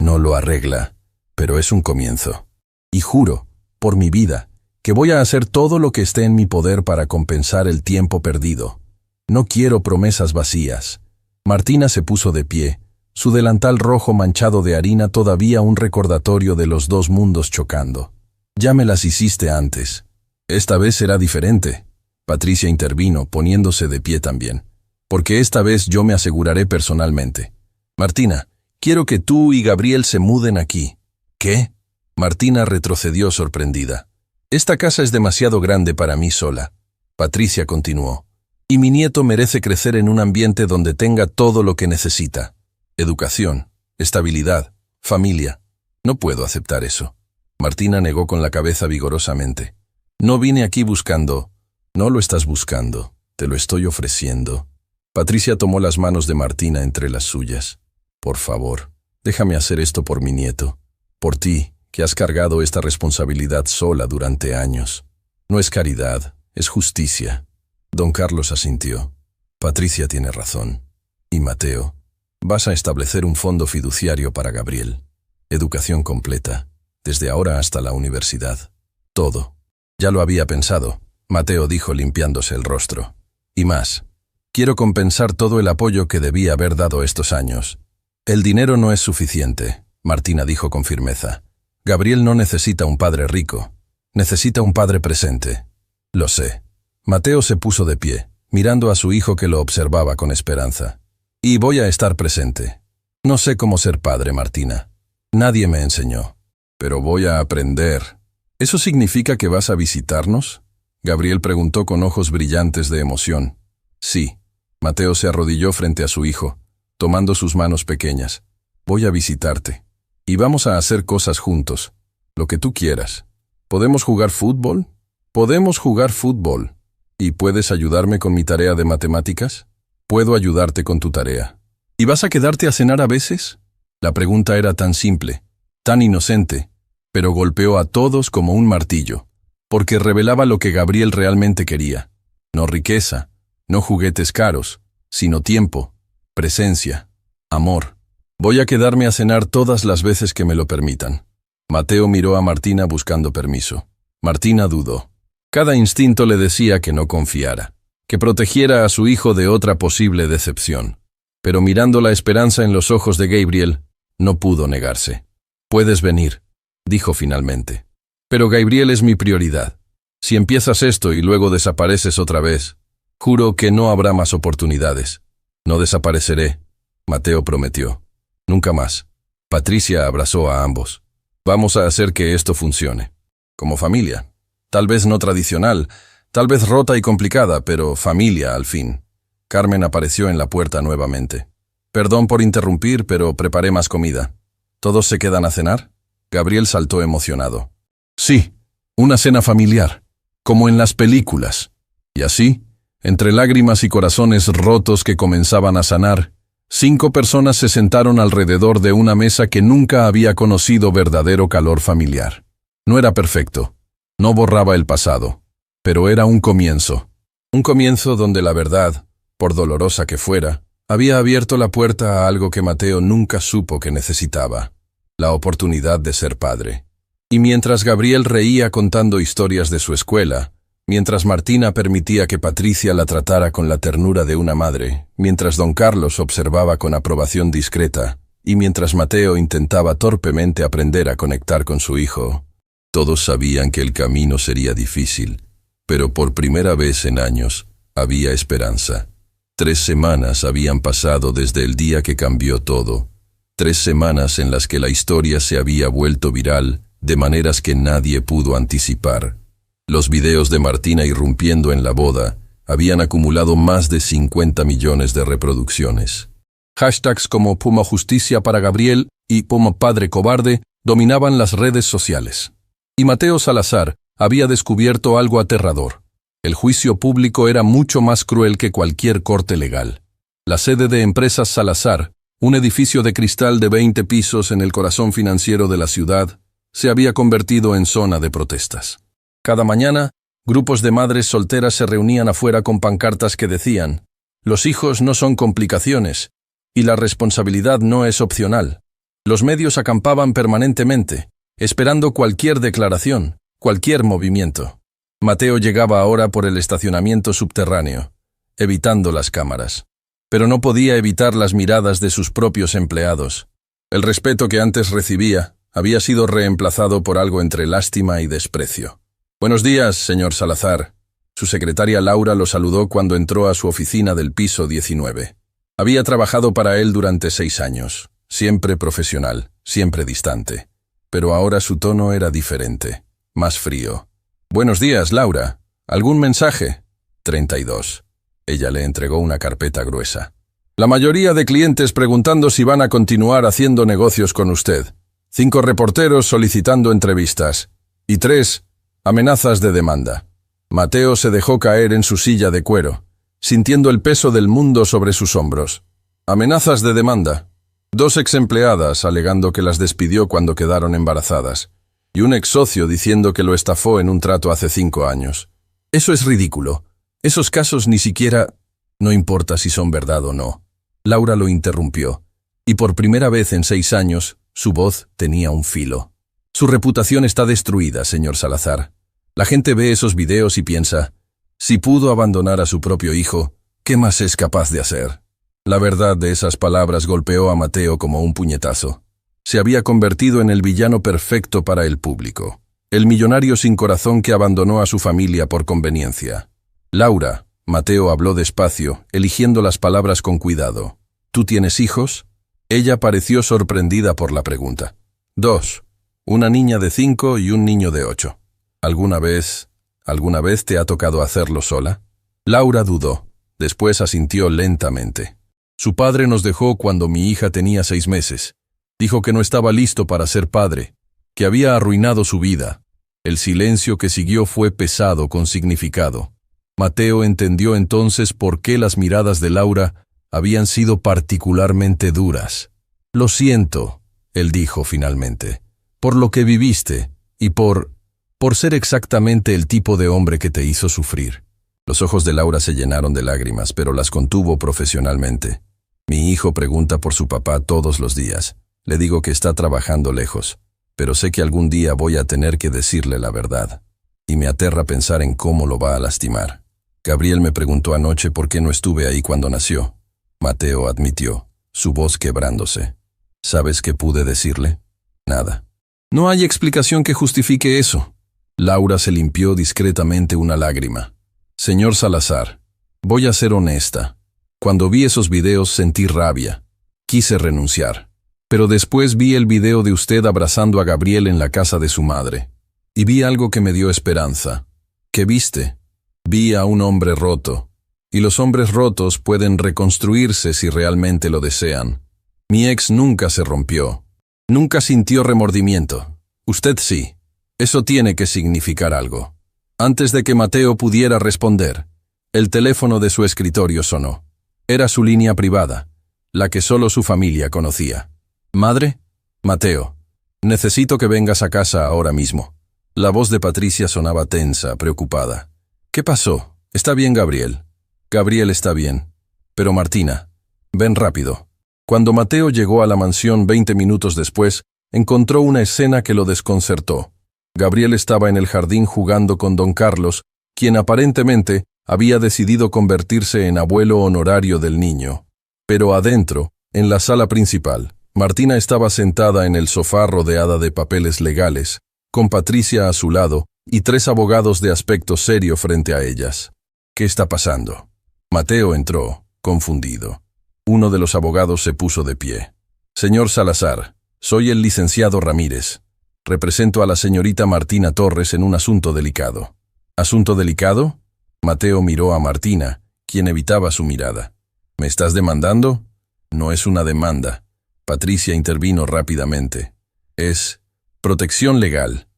S1: No lo arregla, pero es un comienzo. Y juro, por mi vida, que voy a hacer todo lo que esté en mi poder para compensar el tiempo perdido. No quiero promesas vacías. Martina se puso de pie, su delantal rojo manchado de harina todavía un recordatorio de los dos mundos chocando. Ya me las hiciste antes. Esta vez será diferente. Patricia intervino, poniéndose de pie también. Porque esta vez yo me aseguraré personalmente. Martina, quiero que tú y Gabriel se muden aquí. ¿Qué? Martina retrocedió sorprendida. Esta casa es demasiado grande para mí sola. Patricia continuó. Y mi nieto merece crecer en un ambiente donde tenga todo lo que necesita. Educación, estabilidad, familia. No puedo aceptar eso. Martina negó con la cabeza vigorosamente. No vine aquí buscando. No lo estás buscando. Te lo estoy ofreciendo. Patricia tomó las manos de Martina entre las suyas. Por favor, déjame hacer esto por mi nieto. Por ti, que has cargado esta responsabilidad sola durante años. No es caridad, es justicia. Don Carlos asintió. Patricia tiene razón. Y Mateo, vas a establecer un fondo fiduciario para Gabriel. Educación completa, desde ahora hasta la universidad. Todo. Ya lo había pensado, Mateo dijo limpiándose el rostro. Y más. Quiero compensar todo el apoyo que debí haber dado estos años. El dinero no es suficiente, Martina dijo con firmeza. Gabriel no necesita un padre rico. Necesita un padre presente. Lo sé. Mateo se puso de pie, mirando a su hijo que lo observaba con esperanza. Y voy a estar presente. No sé cómo ser padre, Martina. Nadie me enseñó. Pero voy a aprender. ¿Eso significa que vas a visitarnos? Gabriel preguntó con ojos brillantes de emoción. Sí. Mateo se arrodilló frente a su hijo, tomando sus manos pequeñas. Voy a visitarte. Y vamos a hacer cosas juntos. Lo que tú quieras. ¿Podemos jugar fútbol? Podemos jugar fútbol. ¿Y puedes ayudarme con mi tarea de matemáticas? Puedo ayudarte con tu tarea. ¿Y vas a quedarte a cenar a veces? La pregunta era tan simple, tan inocente, pero golpeó a todos como un martillo, porque revelaba lo que Gabriel realmente quería. No riqueza, no juguetes caros, sino tiempo, presencia, amor. Voy a quedarme a cenar todas las veces que me lo permitan. Mateo miró a Martina buscando permiso. Martina dudó. Cada instinto le decía que no confiara, que protegiera a su hijo de otra posible decepción. Pero mirando la esperanza en los ojos de Gabriel, no pudo negarse. Puedes venir, dijo finalmente. Pero Gabriel es mi prioridad. Si empiezas esto y luego desapareces otra vez, juro que no habrá más oportunidades. No desapareceré, Mateo prometió. Nunca más. Patricia abrazó a ambos. Vamos a hacer que esto funcione. Como familia. Tal vez no tradicional, tal vez rota y complicada, pero familia al fin. Carmen apareció en la puerta nuevamente. Perdón por interrumpir, pero preparé más comida. ¿Todos se quedan a cenar? Gabriel saltó emocionado. Sí, una cena familiar, como en las películas. Y así, entre lágrimas y corazones rotos que comenzaban a sanar, 5 personas se sentaron alrededor de una mesa que nunca había conocido verdadero calor familiar. No era perfecto, no borraba el pasado, pero era un comienzo. Un comienzo donde la verdad, por dolorosa que fuera, había abierto la puerta a algo que Mateo nunca supo que necesitaba, la oportunidad de ser padre. Y mientras Gabriel reía contando historias de su escuela, mientras Martina permitía que Patricia la tratara con la ternura de una madre, mientras don Carlos observaba con aprobación discreta, y mientras Mateo intentaba torpemente aprender a conectar con su hijo, todos sabían que el camino sería difícil, pero por primera vez en años había esperanza. 3 semanas habían pasado desde el día que cambió todo. 3 semanas en las que la historia se había vuelto viral de maneras que nadie pudo anticipar. Los videos de Martina irrumpiendo en la boda habían acumulado más de 50 millones de reproducciones. Hashtags como Puma Justicia para Gabriel y Puma Padre Cobarde dominaban las redes sociales. Y Mateo Salazar había descubierto algo aterrador. El juicio público era mucho más cruel que cualquier corte legal. La sede de Empresas Salazar, un edificio de cristal de 20 pisos en el corazón financiero de la ciudad, se había convertido en zona de protestas. Cada mañana, grupos de madres solteras se reunían afuera con pancartas que decían: «Los hijos no son complicaciones, y la responsabilidad no es opcional». Los medios acampaban permanentemente, esperando cualquier declaración, cualquier movimiento. Mateo llegaba ahora por el estacionamiento subterráneo, evitando las cámaras. Pero no podía evitar las miradas de sus propios empleados. El respeto que antes recibía había sido reemplazado por algo entre lástima y desprecio. «Buenos días, señor Salazar». Su secretaria Laura lo saludó cuando entró a su oficina del piso 19. Había trabajado para él durante 6 años, siempre profesional, siempre distante. Pero ahora su tono era diferente, más frío. «Buenos días, Laura. ¿Algún mensaje?» 32. Ella le entregó una carpeta gruesa. «La mayoría de clientes preguntando si van a continuar haciendo negocios con usted. 5 reporteros solicitando entrevistas. Y 3 amenazas de demanda». Mateo se dejó caer en su silla de cuero, sintiendo el peso del mundo sobre sus hombros. Amenazas de demanda. 2 exempleadas alegando que las despidió cuando quedaron embarazadas. Y un ex socio diciendo que lo estafó en un trato hace 5 años. Eso es ridículo. Esos casos ni siquiera... No importa si son verdad o no. Laura lo interrumpió. Y por primera vez en 6 años, su voz tenía un filo. Su reputación está destruida, señor Salazar. La gente ve esos videos y piensa, si pudo abandonar a su propio hijo, ¿qué más es capaz de hacer? La verdad de esas palabras golpeó a Mateo como un puñetazo. Se había convertido en el villano perfecto para el público, el millonario sin corazón que abandonó a su familia por conveniencia. «Laura», Mateo habló despacio, eligiendo las palabras con cuidado. «¿Tú tienes hijos?» Ella pareció sorprendida por la pregunta. «2. Una niña de 5 y un niño de 8. ¿Alguna vez te ha tocado hacerlo sola?» Laura dudó, después asintió lentamente. «Su padre nos dejó cuando mi hija tenía 6 meses. Dijo que no estaba listo para ser padre, que había arruinado su vida». El silencio que siguió fue pesado con significado. Mateo entendió entonces por qué las miradas de Laura habían sido particularmente duras. «Lo siento», él dijo finalmente, «por lo que viviste y por ser exactamente el tipo de hombre que te hizo sufrir». Los ojos de Laura se llenaron de lágrimas, pero las contuvo profesionalmente. «Mi hijo pregunta por su papá todos los días. Le digo que está trabajando lejos, pero sé que algún día voy a tener que decirle la verdad. Y me aterra pensar en cómo lo va a lastimar. Gabriel me preguntó anoche por qué no estuve ahí cuando nació». Mateo admitió, su voz quebrándose. «¿Sabes qué pude decirle? Nada». «No hay explicación que justifique eso». Laura se limpió discretamente una lágrima. «Señor Salazar, voy a ser honesta. Cuando vi esos videos sentí rabia. Quise renunciar. Pero después vi el video de usted abrazando a Gabriel en la casa de su madre. Y vi algo que me dio esperanza». «¿Qué viste?» «Vi a un hombre roto. Y los hombres rotos pueden reconstruirse si realmente lo desean. Mi ex nunca se rompió. Nunca sintió remordimiento. Usted sí. Eso tiene que significar algo». Antes de que Mateo pudiera responder, el teléfono de su escritorio sonó. Era su línea privada, la que solo su familia conocía. «¿Madre?» «Mateo, necesito que vengas a casa ahora mismo». La voz de Patricia sonaba tensa, preocupada. «¿Qué pasó? ¿Está bien Gabriel?» «Gabriel está bien. Pero Martina, ven rápido». Cuando Mateo llegó a la mansión 20 minutos después, encontró una escena que lo desconcertó. Gabriel estaba en el jardín jugando con don Carlos, quien aparentemente había decidido convertirse en abuelo honorario del niño. Pero adentro, en la sala principal, Martina estaba sentada en el sofá rodeada de papeles legales, con Patricia a su lado y 3 abogados de aspecto serio frente a ellas. «¿Qué está pasando?» Mateo entró, confundido. Uno de los abogados se puso de pie. «Señor Salazar, soy el licenciado Ramírez. Represento a la señorita Martina Torres en un asunto delicado». «¿Asunto delicado?» Mateo miró a Martina, quien evitaba su mirada. «¿Me estás demandando?» «No es una demanda». Patricia intervino rápidamente. «Es protección legal».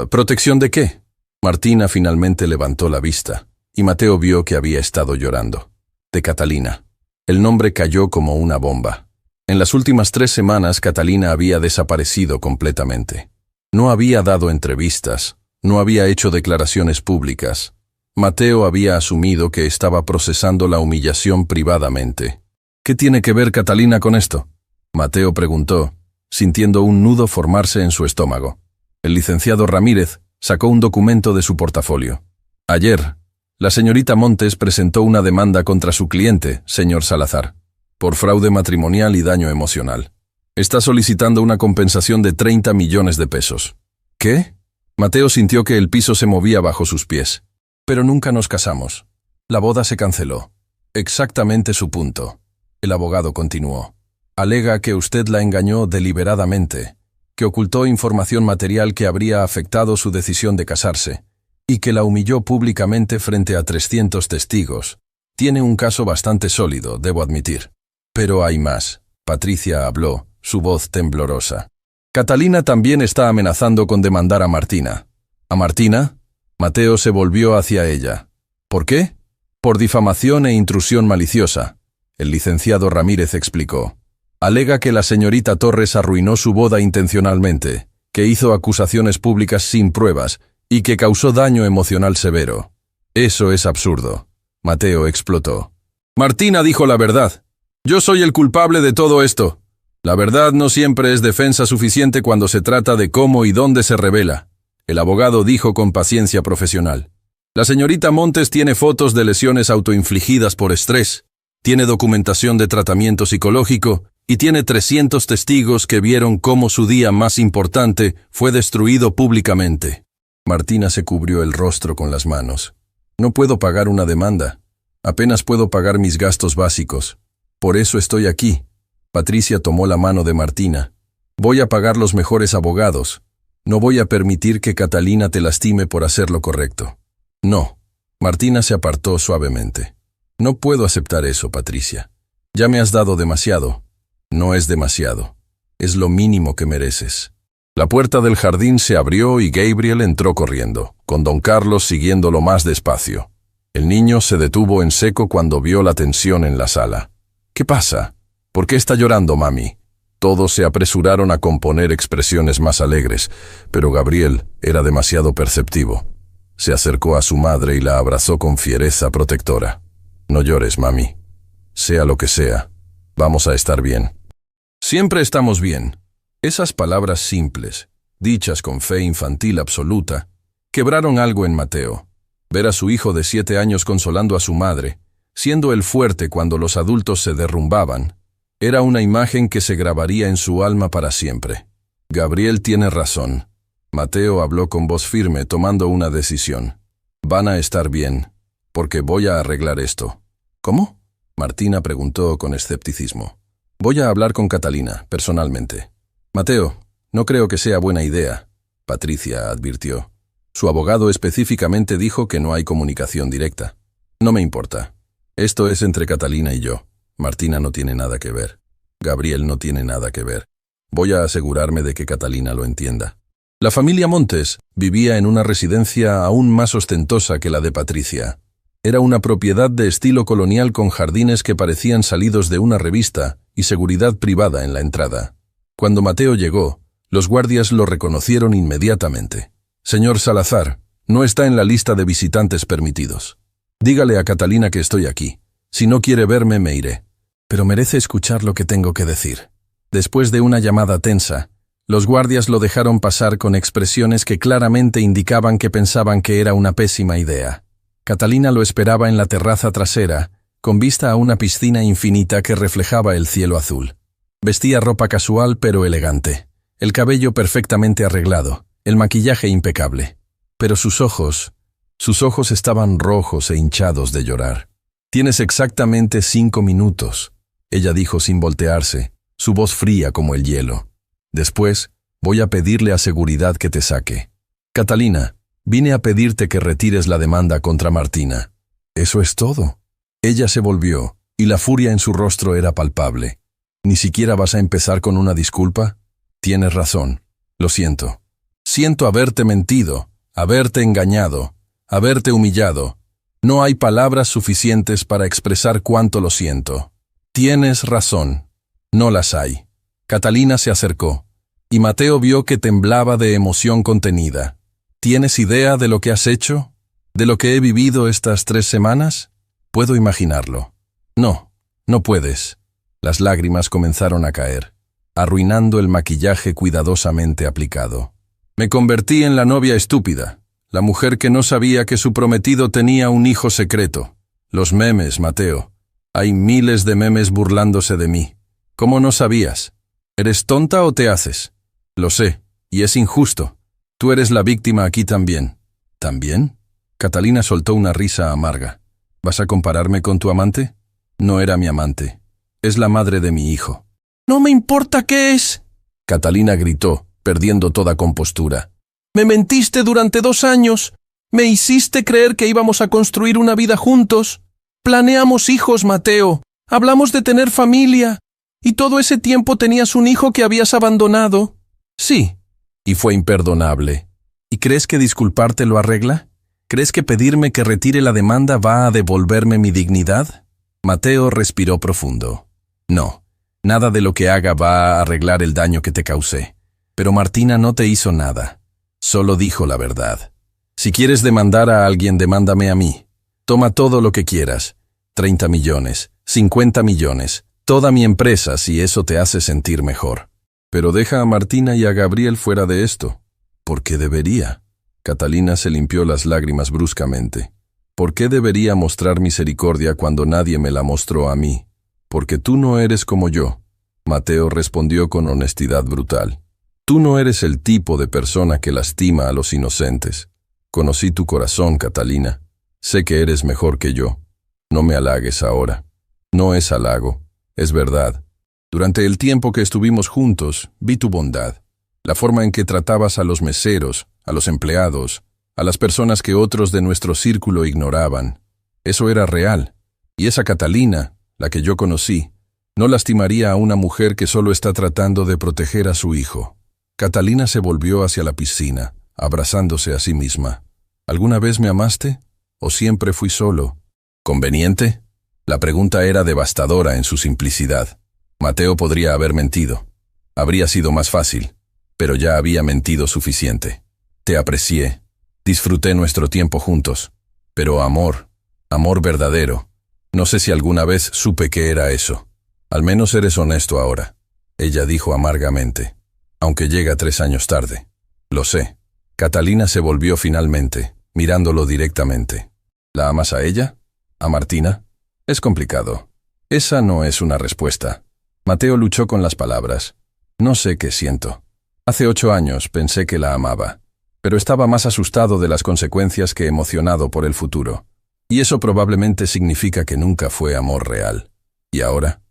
S1: ¿Protección de qué?» Martina finalmente levantó la vista, y Mateo vio que había estado llorando. «De Catalina». El nombre cayó como una bomba. En las últimas 3 semanas Catalina había desaparecido completamente. No había dado entrevistas, no había hecho declaraciones públicas. Mateo había asumido que estaba procesando la humillación privadamente. «¿Qué tiene que ver Catalina con esto?», Mateo preguntó, sintiendo un nudo formarse en su estómago. El licenciado Ramírez sacó un documento de su portafolio. Ayer, la señorita Montes presentó una demanda contra su cliente, señor Salazar, por fraude matrimonial y daño emocional. Está solicitando una compensación de 30 millones de pesos. ¿Qué? Mateo sintió que el piso se movía bajo sus pies. Pero nunca nos casamos. La boda se canceló. Exactamente su punto. El abogado continuó. Alega que usted la engañó deliberadamente, que ocultó información material que habría afectado su decisión de casarse, y que la humilló públicamente frente a 300 testigos. Tiene un caso bastante sólido, debo admitir. Pero hay más. Patricia habló, su voz temblorosa. Catalina también está amenazando con demandar a Martina. ¿A Martina? Mateo se volvió hacia ella. ¿Por qué? Por difamación e intrusión maliciosa. El licenciado Ramírez explicó. Alega que la señorita Torres arruinó su boda intencionalmente, que hizo acusaciones públicas sin pruebas y que causó daño emocional severo. Eso es absurdo. Mateo explotó. Martina dijo la verdad. Yo soy el culpable de todo esto. La verdad no siempre es defensa suficiente cuando se trata de cómo y dónde se revela. El abogado dijo con paciencia profesional. La señorita Montes tiene fotos de lesiones autoinfligidas por estrés, tiene documentación de tratamiento psicológico y tiene 300 testigos que vieron cómo su día más importante fue destruido públicamente. Martina se cubrió el rostro con las manos. No puedo pagar una demanda. Apenas puedo pagar mis gastos básicos. Por eso estoy aquí. Patricia tomó la mano de Martina. Voy a pagar los mejores abogados. No voy a permitir que Catalina te lastime por hacer lo correcto. No. Martina se apartó suavemente. No puedo aceptar eso, Patricia. Ya me has dado demasiado. No es demasiado. Es lo mínimo que mereces. La puerta del jardín se abrió y Gabriel entró corriendo, con don Carlos siguiéndolo más despacio. El niño se detuvo en seco cuando vio la tensión en la sala. ¿Qué pasa? ¿Por qué está llorando, mami? Todos se apresuraron a componer expresiones más alegres, pero Gabriel era demasiado perceptivo. Se acercó a su madre y la abrazó con fiereza protectora. No llores, mami. Sea lo que sea, vamos a estar bien. Siempre estamos bien. Esas palabras simples, dichas con fe infantil absoluta, quebraron algo en Mateo. Ver a su hijo de 7 años consolando a su madre, siendo él fuerte cuando los adultos se derrumbaban, era una imagen que se grabaría en su alma para siempre. Gabriel tiene razón. Mateo habló con voz firme, tomando una decisión. Van a estar bien, porque voy a arreglar esto. ¿Cómo? Martina preguntó con escepticismo. Voy a hablar con Catalina, personalmente. Mateo, no creo que sea buena idea, Patricia advirtió. Su abogado específicamente dijo que no hay comunicación directa. No me importa. Esto es entre Catalina y yo. Martina no tiene nada que ver. Gabriel no tiene nada que ver. Voy a asegurarme de que Catalina lo entienda. La familia Montes vivía en una residencia aún más ostentosa que la de Patricia. Era una propiedad de estilo colonial con jardines que parecían salidos de una revista y seguridad privada en la entrada. Cuando Mateo llegó, los guardias lo reconocieron inmediatamente. Señor Salazar, no está en la lista de visitantes permitidos. Dígale a Catalina que estoy aquí. Si no quiere verme, me iré. Pero merece escuchar lo que tengo que decir. Después de una llamada tensa, los guardias lo dejaron pasar con expresiones que claramente indicaban que pensaban que era una pésima idea. Catalina lo esperaba en la terraza trasera, con vista a una piscina infinita que reflejaba el cielo azul. Vestía ropa casual pero elegante, el cabello perfectamente arreglado, el maquillaje impecable. Pero sus ojos estaban rojos e hinchados de llorar. «Tienes exactamente 5 minutos», ella dijo sin voltearse, su voz fría como el hielo. «Después, voy a pedirle a seguridad que te saque. Catalina, vine a pedirte que retires la demanda contra Martina». «¿Eso es todo?» Ella se volvió, y la furia en su rostro era palpable. «¿Ni siquiera vas a empezar con una disculpa?» «Tienes razón. Lo siento. Siento haberte mentido, haberte engañado, haberte humillado. No hay palabras suficientes para expresar cuánto lo siento. Tienes razón. No las hay». Catalina se acercó, y Mateo vio que temblaba de emoción contenida. «¿Tienes idea de lo que has hecho? ¿De lo que he vivido estas 3 semanas? Puedo imaginarlo». «No, no puedes». Las lágrimas comenzaron a caer. arruinando el maquillaje cuidadosamente aplicado. Me convertí en la novia estúpida, la mujer que no sabía que su prometido tenía un hijo secreto. Los memes, Mateo. Hay miles de memes burlándose de mí. ¿Cómo no sabías? ¿Eres tonta o te haces? Lo sé, y es injusto. Tú eres la víctima aquí también. ¿También? Catalina soltó una risa amarga. ¿Vas a compararme con tu amante? No era mi amante. Es la madre de mi hijo. «No me importa qué es», Catalina gritó, perdiendo toda compostura. «Me mentiste durante 2 años. Me hiciste creer que íbamos a construir una vida juntos. Planeamos hijos, Mateo. Hablamos de tener familia. Y todo ese tiempo tenías un hijo que habías abandonado». «Sí, y fue imperdonable. ¿Y crees que disculparte lo arregla? ¿Crees que pedirme que retire la demanda va a devolverme mi dignidad?» Mateo respiró profundo. «No. Nada de lo que haga va a arreglar el daño que te causé. Pero Martina no te hizo nada. Solo dijo la verdad. Si quieres demandar a alguien, demándame a mí. Toma todo lo que quieras. 30 millones, 50 millones, toda mi empresa si eso te hace sentir mejor. Pero deja a Martina y a Gabriel fuera de esto. ¿Por qué debería?» Catalina se limpió las lágrimas bruscamente. «¿Por qué debería mostrar misericordia cuando nadie me la mostró a mí? Porque tú no eres como yo», Mateo respondió con honestidad brutal. «Tú no eres el tipo de persona que lastima a los inocentes. Conocí tu corazón, Catalina. Sé que eres mejor que yo. No me halagues ahora. No es halago, es verdad. Durante el tiempo que estuvimos juntos, vi tu bondad. La forma en que tratabas a los meseros, a los empleados, a las personas que otros de nuestro círculo ignoraban. Eso era real. Y esa Catalina, la que yo conocí, no lastimaría a una mujer que solo está tratando de proteger a su hijo». Catalina se volvió hacia la piscina, abrazándose a sí misma. «¿Alguna vez me amaste? ¿O siempre fui solo? ¿Conveniente?» La pregunta era devastadora en su simplicidad. Mateo podría haber mentido. Habría sido más fácil, pero ya había mentido suficiente. «Te aprecié. Disfruté nuestro tiempo juntos. Pero amor verdadero. No sé si alguna vez supe qué era eso. Al menos eres honesto ahora», ella dijo amargamente, «aunque llega 3 años tarde». «Lo sé». Catalina se volvió finalmente, mirándolo directamente. «¿La amas a ella? ¿A Martina?» «Es complicado. Esa no es una respuesta». Mateo luchó con las palabras. «No sé qué siento. Hace 8 años pensé que la amaba, pero estaba más asustado de las consecuencias que emocionado por el futuro. Y eso probablemente significa que nunca fue amor real. Y ahora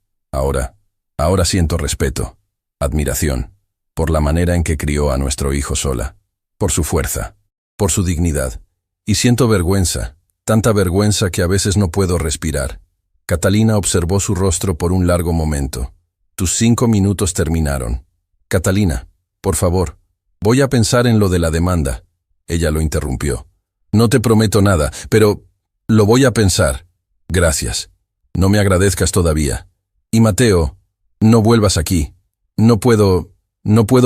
S1: siento respeto, admiración, por la manera en que crió a nuestro hijo sola, por su fuerza, por su dignidad. Y siento vergüenza, tanta vergüenza que a veces no puedo respirar». Catalina observó su rostro por un largo momento. «Tus 5 minutos terminaron». «Catalina, por favor, voy a pensar en lo de la demanda». Ella lo interrumpió. «No te prometo nada, pero lo voy a pensar. Gracias. No me agradezcas todavía. Y Mateo, no vuelvas aquí. No puedo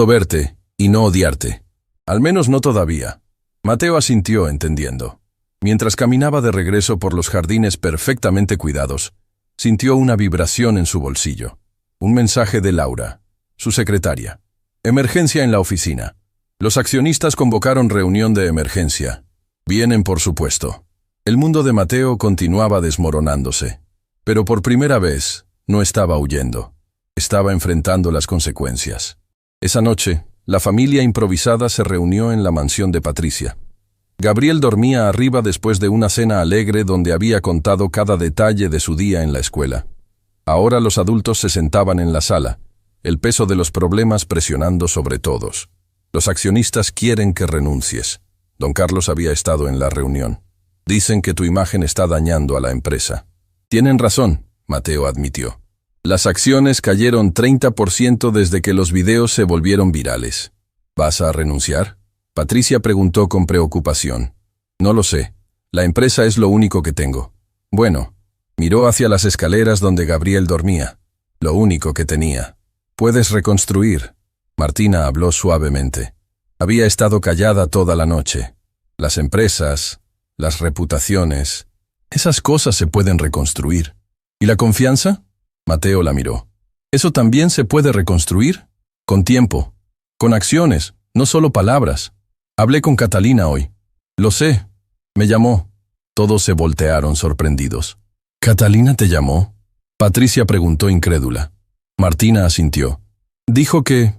S1: verte y no odiarte. Al menos no todavía». Mateo asintió entendiendo. Mientras caminaba de regreso por los jardines perfectamente cuidados, sintió una vibración en su bolsillo. Un mensaje de Laura, su secretaria. «Emergencia en la oficina. Los accionistas convocaron reunión de emergencia. Vienen, por supuesto». El mundo de Mateo continuaba desmoronándose, pero por primera vez no estaba huyendo. Estaba enfrentando las consecuencias. Esa noche, la familia improvisada se reunió en la mansión de Patricia. Gabriel dormía arriba después de una cena alegre donde había contado cada detalle de su día en la escuela. Ahora los adultos se sentaban en la sala, el peso de los problemas presionando sobre todos. «Los accionistas quieren que renuncies». Don Carlos había estado en la reunión. «Dicen que tu imagen está dañando a la empresa». «Tienen razón», Mateo admitió. «Las acciones cayeron 30% desde que los videos se volvieron virales». «¿Vas a renunciar?», Patricia preguntó con preocupación. «No lo sé. La empresa es lo único que tengo». «Bueno», miró hacia las escaleras donde Gabriel dormía. «Lo único que tenía. Puedes reconstruir». Martina habló suavemente. Había estado callada toda la noche. «Las empresas, las reputaciones, esas cosas se pueden reconstruir». «¿Y la confianza?», Mateo la miró. Eso también se puede reconstruir, con tiempo, con acciones, no solo palabras. Hablé con Catalina hoy. Lo sé. Me llamó. Todos se voltearon sorprendidos. ¿Catalina te llamó? Patricia preguntó incrédula. Martina asintió. Dijo que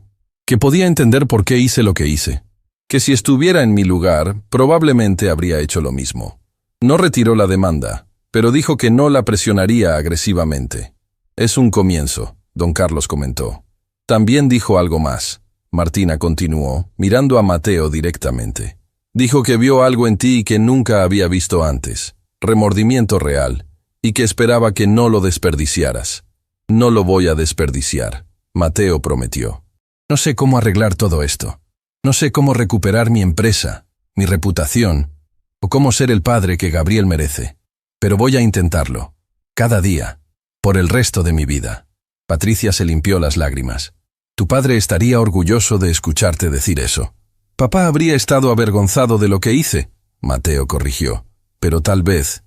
S1: podía entender por qué hice lo que hice. Que si estuviera en mi lugar, probablemente habría hecho lo mismo. No retiró la demanda, pero dijo que no la presionaría agresivamente. Es un comienzo, don Carlos comentó. También dijo algo más. Martina continuó, mirando a Mateo directamente. Dijo que vio algo en ti que nunca había visto antes, remordimiento real, y que esperaba que no lo desperdiciaras. No lo voy a desperdiciar, Mateo prometió. No sé cómo arreglar todo esto. No sé cómo recuperar mi empresa, mi reputación, o cómo ser el padre que Gabriel merece. Pero voy a intentarlo, cada día, por el resto de mi vida. Patricia se limpió las lágrimas. Tu padre estaría orgulloso de escucharte decir eso. Papá habría estado avergonzado de lo que hice, Mateo corrigió. Pero tal vez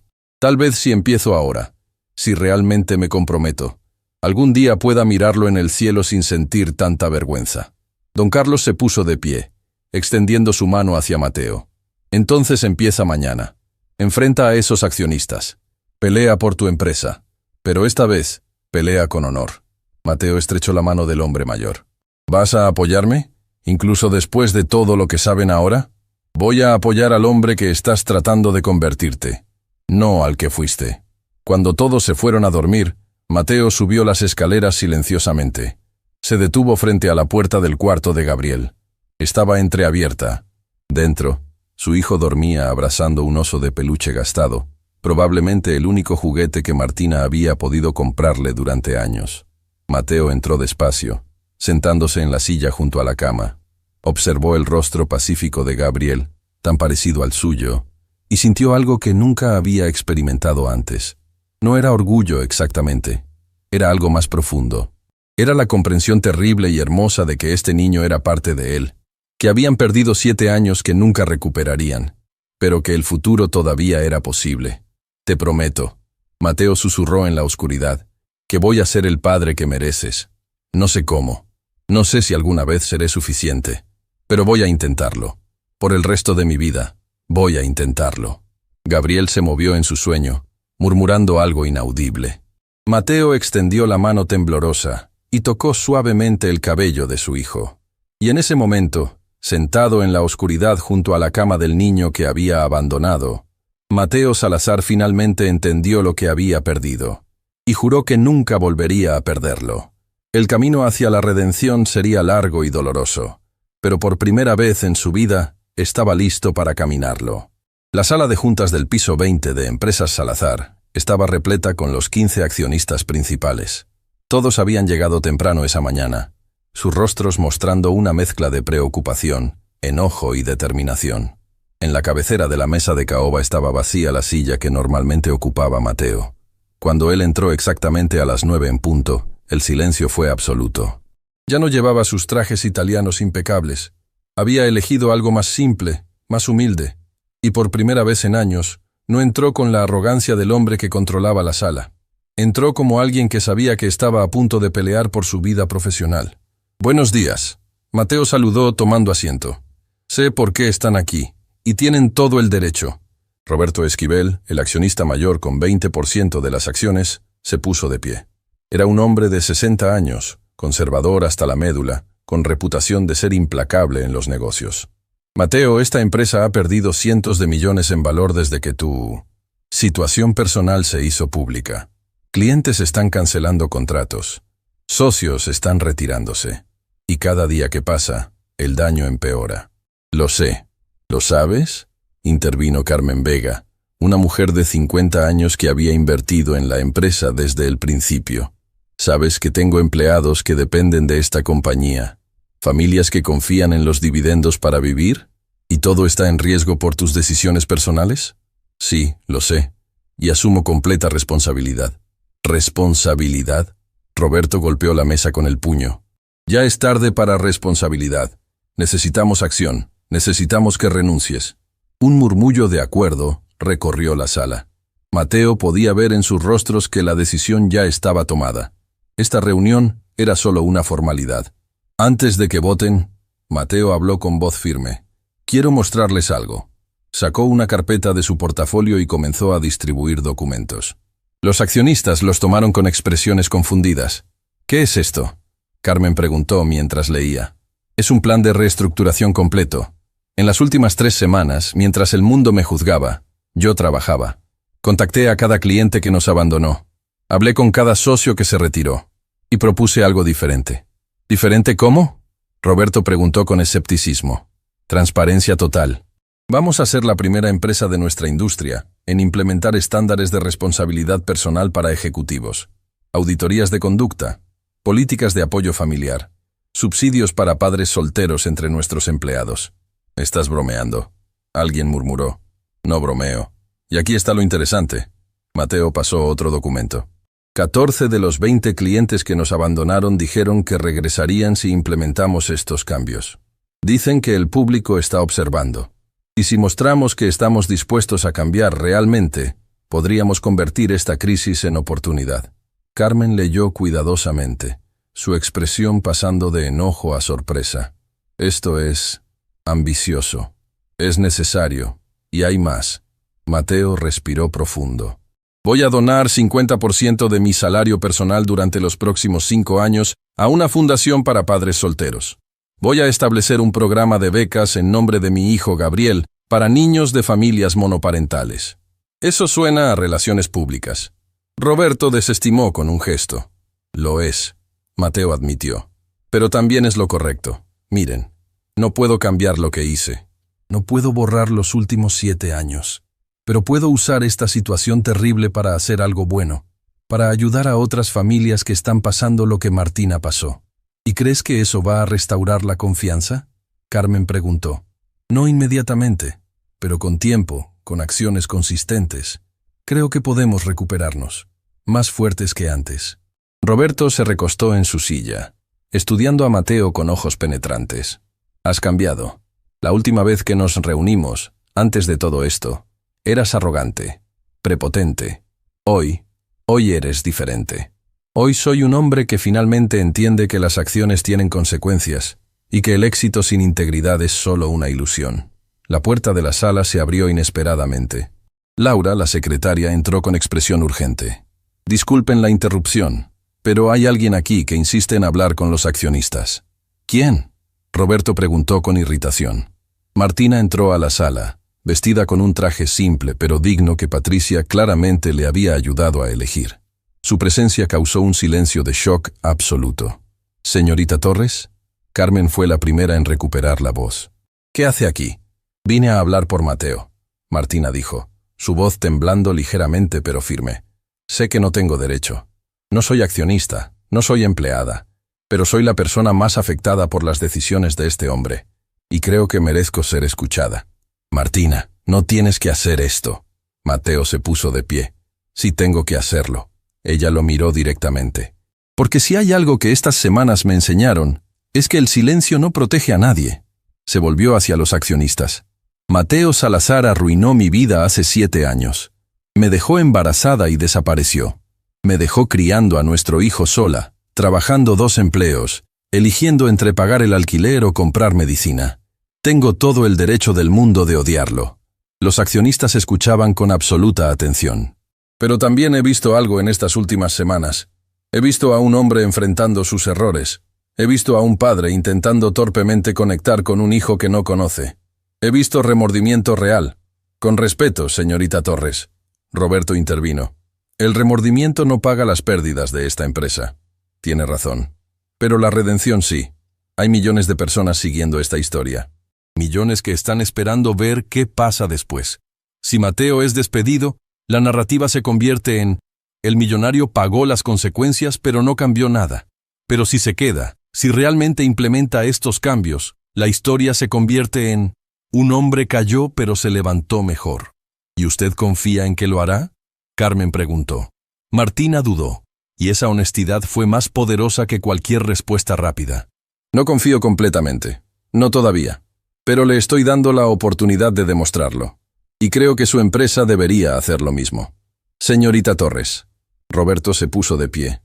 S1: si empiezo ahora, si realmente me comprometo, algún día pueda mirarlo en el cielo sin sentir tanta vergüenza. Don Carlos se puso de pie, extendiendo su mano hacia Mateo. Entonces empieza mañana. Enfrenta a esos accionistas. Pelea por tu empresa. Pero esta vez, pelea con honor. Mateo estrechó la mano del hombre mayor. ¿Vas a apoyarme? ¿Incluso después de todo lo que saben ahora? Voy a apoyar al hombre que estás tratando de convertirte, no al que fuiste. Cuando todos se fueron a dormir, Mateo subió las escaleras silenciosamente. Se detuvo frente a la puerta del cuarto de Gabriel. Estaba entreabierta. Dentro, su hijo dormía abrazando un oso de peluche gastado, probablemente el único juguete que Martina había podido comprarle durante años. Mateo entró despacio, sentándose en la silla junto a la cama. Observó el rostro pacífico de Gabriel, tan parecido al suyo, y sintió algo que nunca había experimentado antes. No era orgullo exactamente, era algo más profundo. Era la comprensión terrible y hermosa de que este niño era parte de él, que habían perdido 7 años que nunca recuperarían, pero que el futuro todavía era posible. Te prometo, Mateo susurró en la oscuridad, que voy a ser el padre que mereces. No sé cómo, no sé si alguna vez seré suficiente, pero voy a intentarlo. Por el resto de mi vida, voy a intentarlo. Gabriel se movió en su sueño, murmurando algo inaudible. Mateo extendió la mano temblorosa y tocó suavemente el cabello de su hijo. Y en ese momento, sentado en la oscuridad junto a la cama del niño que había abandonado, Mateo Salazar finalmente entendió lo que había perdido, y juró que nunca volvería a perderlo. El camino hacia la redención sería largo y doloroso, pero por primera vez en su vida estaba listo para caminarlo. La sala de juntas del piso 20 de Empresas Salazar estaba repleta con los 15 accionistas principales. Todos habían llegado temprano esa mañana, sus rostros mostrando una mezcla de preocupación, enojo y determinación. En la cabecera de la mesa de caoba estaba vacía la silla que normalmente ocupaba Mateo. Cuando él entró exactamente a las 9 en punto, el silencio fue absoluto. Ya no llevaba sus trajes italianos impecables. Había elegido algo más simple, más humilde, y por primera vez en años, no entró con la arrogancia del hombre que controlaba la sala. Entró como alguien que sabía que estaba a punto de pelear por su vida profesional. Buenos días. Mateo saludó tomando asiento. Sé por qué están aquí, y tienen todo el derecho. Roberto Esquivel, el accionista mayor con 20% de las acciones, se puso de pie. Era un hombre de 60 años, conservador hasta la médula, con reputación de ser implacable en los negocios. Mateo, esta empresa ha perdido cientos de millones en valor desde que tu situación personal se hizo pública. Clientes están cancelando contratos. Socios están retirándose. Y cada día que pasa, el daño empeora. Lo sé. ¿Lo sabes? Intervino Carmen Vega, una mujer de 50 años que había invertido en la empresa desde el principio. Sabes que tengo empleados que dependen de esta compañía, familias que confían en los dividendos para vivir, ¿y todo está en riesgo por tus decisiones personales? Sí, lo sé, y asumo completa responsabilidad. ¿Responsabilidad? Roberto golpeó la mesa con el puño. Ya es tarde para responsabilidad. Necesitamos acción, necesitamos que renuncies. Un murmullo de acuerdo recorrió la sala. Mateo podía ver en sus rostros que la decisión ya estaba tomada. Esta reunión era solo una formalidad. Antes de que voten, Mateo habló con voz firme. Quiero mostrarles algo. Sacó una carpeta de su portafolio y comenzó a distribuir documentos. Los accionistas los tomaron con expresiones confundidas. ¿Qué es esto?, Carmen preguntó mientras leía. Es un plan de reestructuración completo. En las últimas 3 semanas, mientras el mundo me juzgaba, yo trabajaba. Contacté a cada cliente que nos abandonó. Hablé con cada socio que se retiró. Y propuse algo diferente. ¿Diferente cómo?, Roberto preguntó con escepticismo. Transparencia total. Vamos a ser la primera empresa de nuestra industria en implementar estándares de responsabilidad personal para ejecutivos, auditorías de conducta, políticas de apoyo familiar, subsidios para padres solteros entre nuestros empleados. Estás bromeando, alguien murmuró. No bromeo. Y aquí está lo interesante. Mateo pasó otro documento. 14 de los 20 clientes que nos abandonaron dijeron que regresarían si implementamos estos cambios. Dicen que el público está observando. Y si mostramos que estamos dispuestos a cambiar realmente, podríamos convertir esta crisis en oportunidad. Carmen leyó cuidadosamente, su expresión pasando de enojo a sorpresa. Esto es ambicioso, es necesario, y hay más. Mateo respiró profundo. Voy a donar 50% de mi salario personal durante los próximos 5 años a una fundación para padres solteros. Voy a establecer un programa de becas en nombre de mi hijo Gabriel para niños de familias monoparentales. Eso suena a relaciones públicas. Roberto desestimó con un gesto. Lo es, Mateo admitió. Pero también es lo correcto. Miren, no puedo cambiar lo que hice. No puedo borrar los últimos 7 años. Pero puedo usar esta situación terrible para hacer algo bueno, para ayudar a otras familias que están pasando lo que Martina pasó. ¿Y crees que eso va a restaurar la confianza?, Carmen preguntó. No inmediatamente, pero con tiempo, con acciones consistentes. Creo que podemos recuperarnos, más fuertes que antes. Roberto se recostó en su silla, estudiando a Mateo con ojos penetrantes. Has cambiado. La última vez que nos reunimos, antes de todo esto, eras arrogante, prepotente. Hoy eres diferente. Hoy soy un hombre que finalmente entiende que las acciones tienen consecuencias y que el éxito sin integridad es solo una ilusión. La puerta de la sala se abrió inesperadamente. Laura, la secretaria, entró con expresión urgente. Disculpen la interrupción, pero hay alguien aquí que insiste en hablar con los accionistas. ¿Quién?, Roberto preguntó con irritación. Martina entró a la sala, vestida con un traje simple pero digno que Patricia claramente le había ayudado a elegir. Su presencia causó un silencio de shock absoluto. «Señorita Torres», Carmen fue la primera en recuperar la voz. «¿Qué hace aquí?» «Vine a hablar por Mateo», Martina dijo, su voz temblando ligeramente pero firme. «Sé que no tengo derecho. No soy accionista, no soy empleada, pero soy la persona más afectada por las decisiones de este hombre, y creo que merezco ser escuchada». «Martina, no tienes que hacer esto». Mateo se puso de pie. «Sí tengo que hacerlo». Ella lo miró directamente. «Porque si hay algo que estas semanas me enseñaron, es que el silencio no protege a nadie». Se volvió hacia los accionistas. «Mateo Salazar arruinó mi vida hace 7 años. Me dejó embarazada y desapareció. Me dejó criando a nuestro hijo sola, trabajando 2 empleos, eligiendo entre pagar el alquiler o comprar medicina. Tengo todo el derecho del mundo de odiarlo». Los accionistas escuchaban con absoluta atención. «Pero también he visto algo en estas últimas semanas. He visto a un hombre enfrentando sus errores. He visto a un padre intentando torpemente conectar con un hijo que no conoce. He visto remordimiento real. Con respeto, señorita Torres». Roberto intervino. «El remordimiento no paga las pérdidas de esta empresa». «Tiene razón. Pero la redención sí. Hay millones de personas siguiendo esta historia. Millones que están esperando ver qué pasa después. Si Mateo es despedido, la narrativa se convierte en «el millonario pagó las consecuencias pero no cambió nada». Pero si se queda, si realmente implementa estos cambios, la historia se convierte en «un hombre cayó pero se levantó mejor». ¿Y usted confía en que lo hará?, Carmen preguntó. Martina dudó, y esa honestidad fue más poderosa que cualquier respuesta rápida. «No confío completamente. No todavía. Pero le estoy dando la oportunidad de demostrarlo. Y creo que su empresa debería hacer lo mismo». «Señorita Torres». Roberto se puso de pie.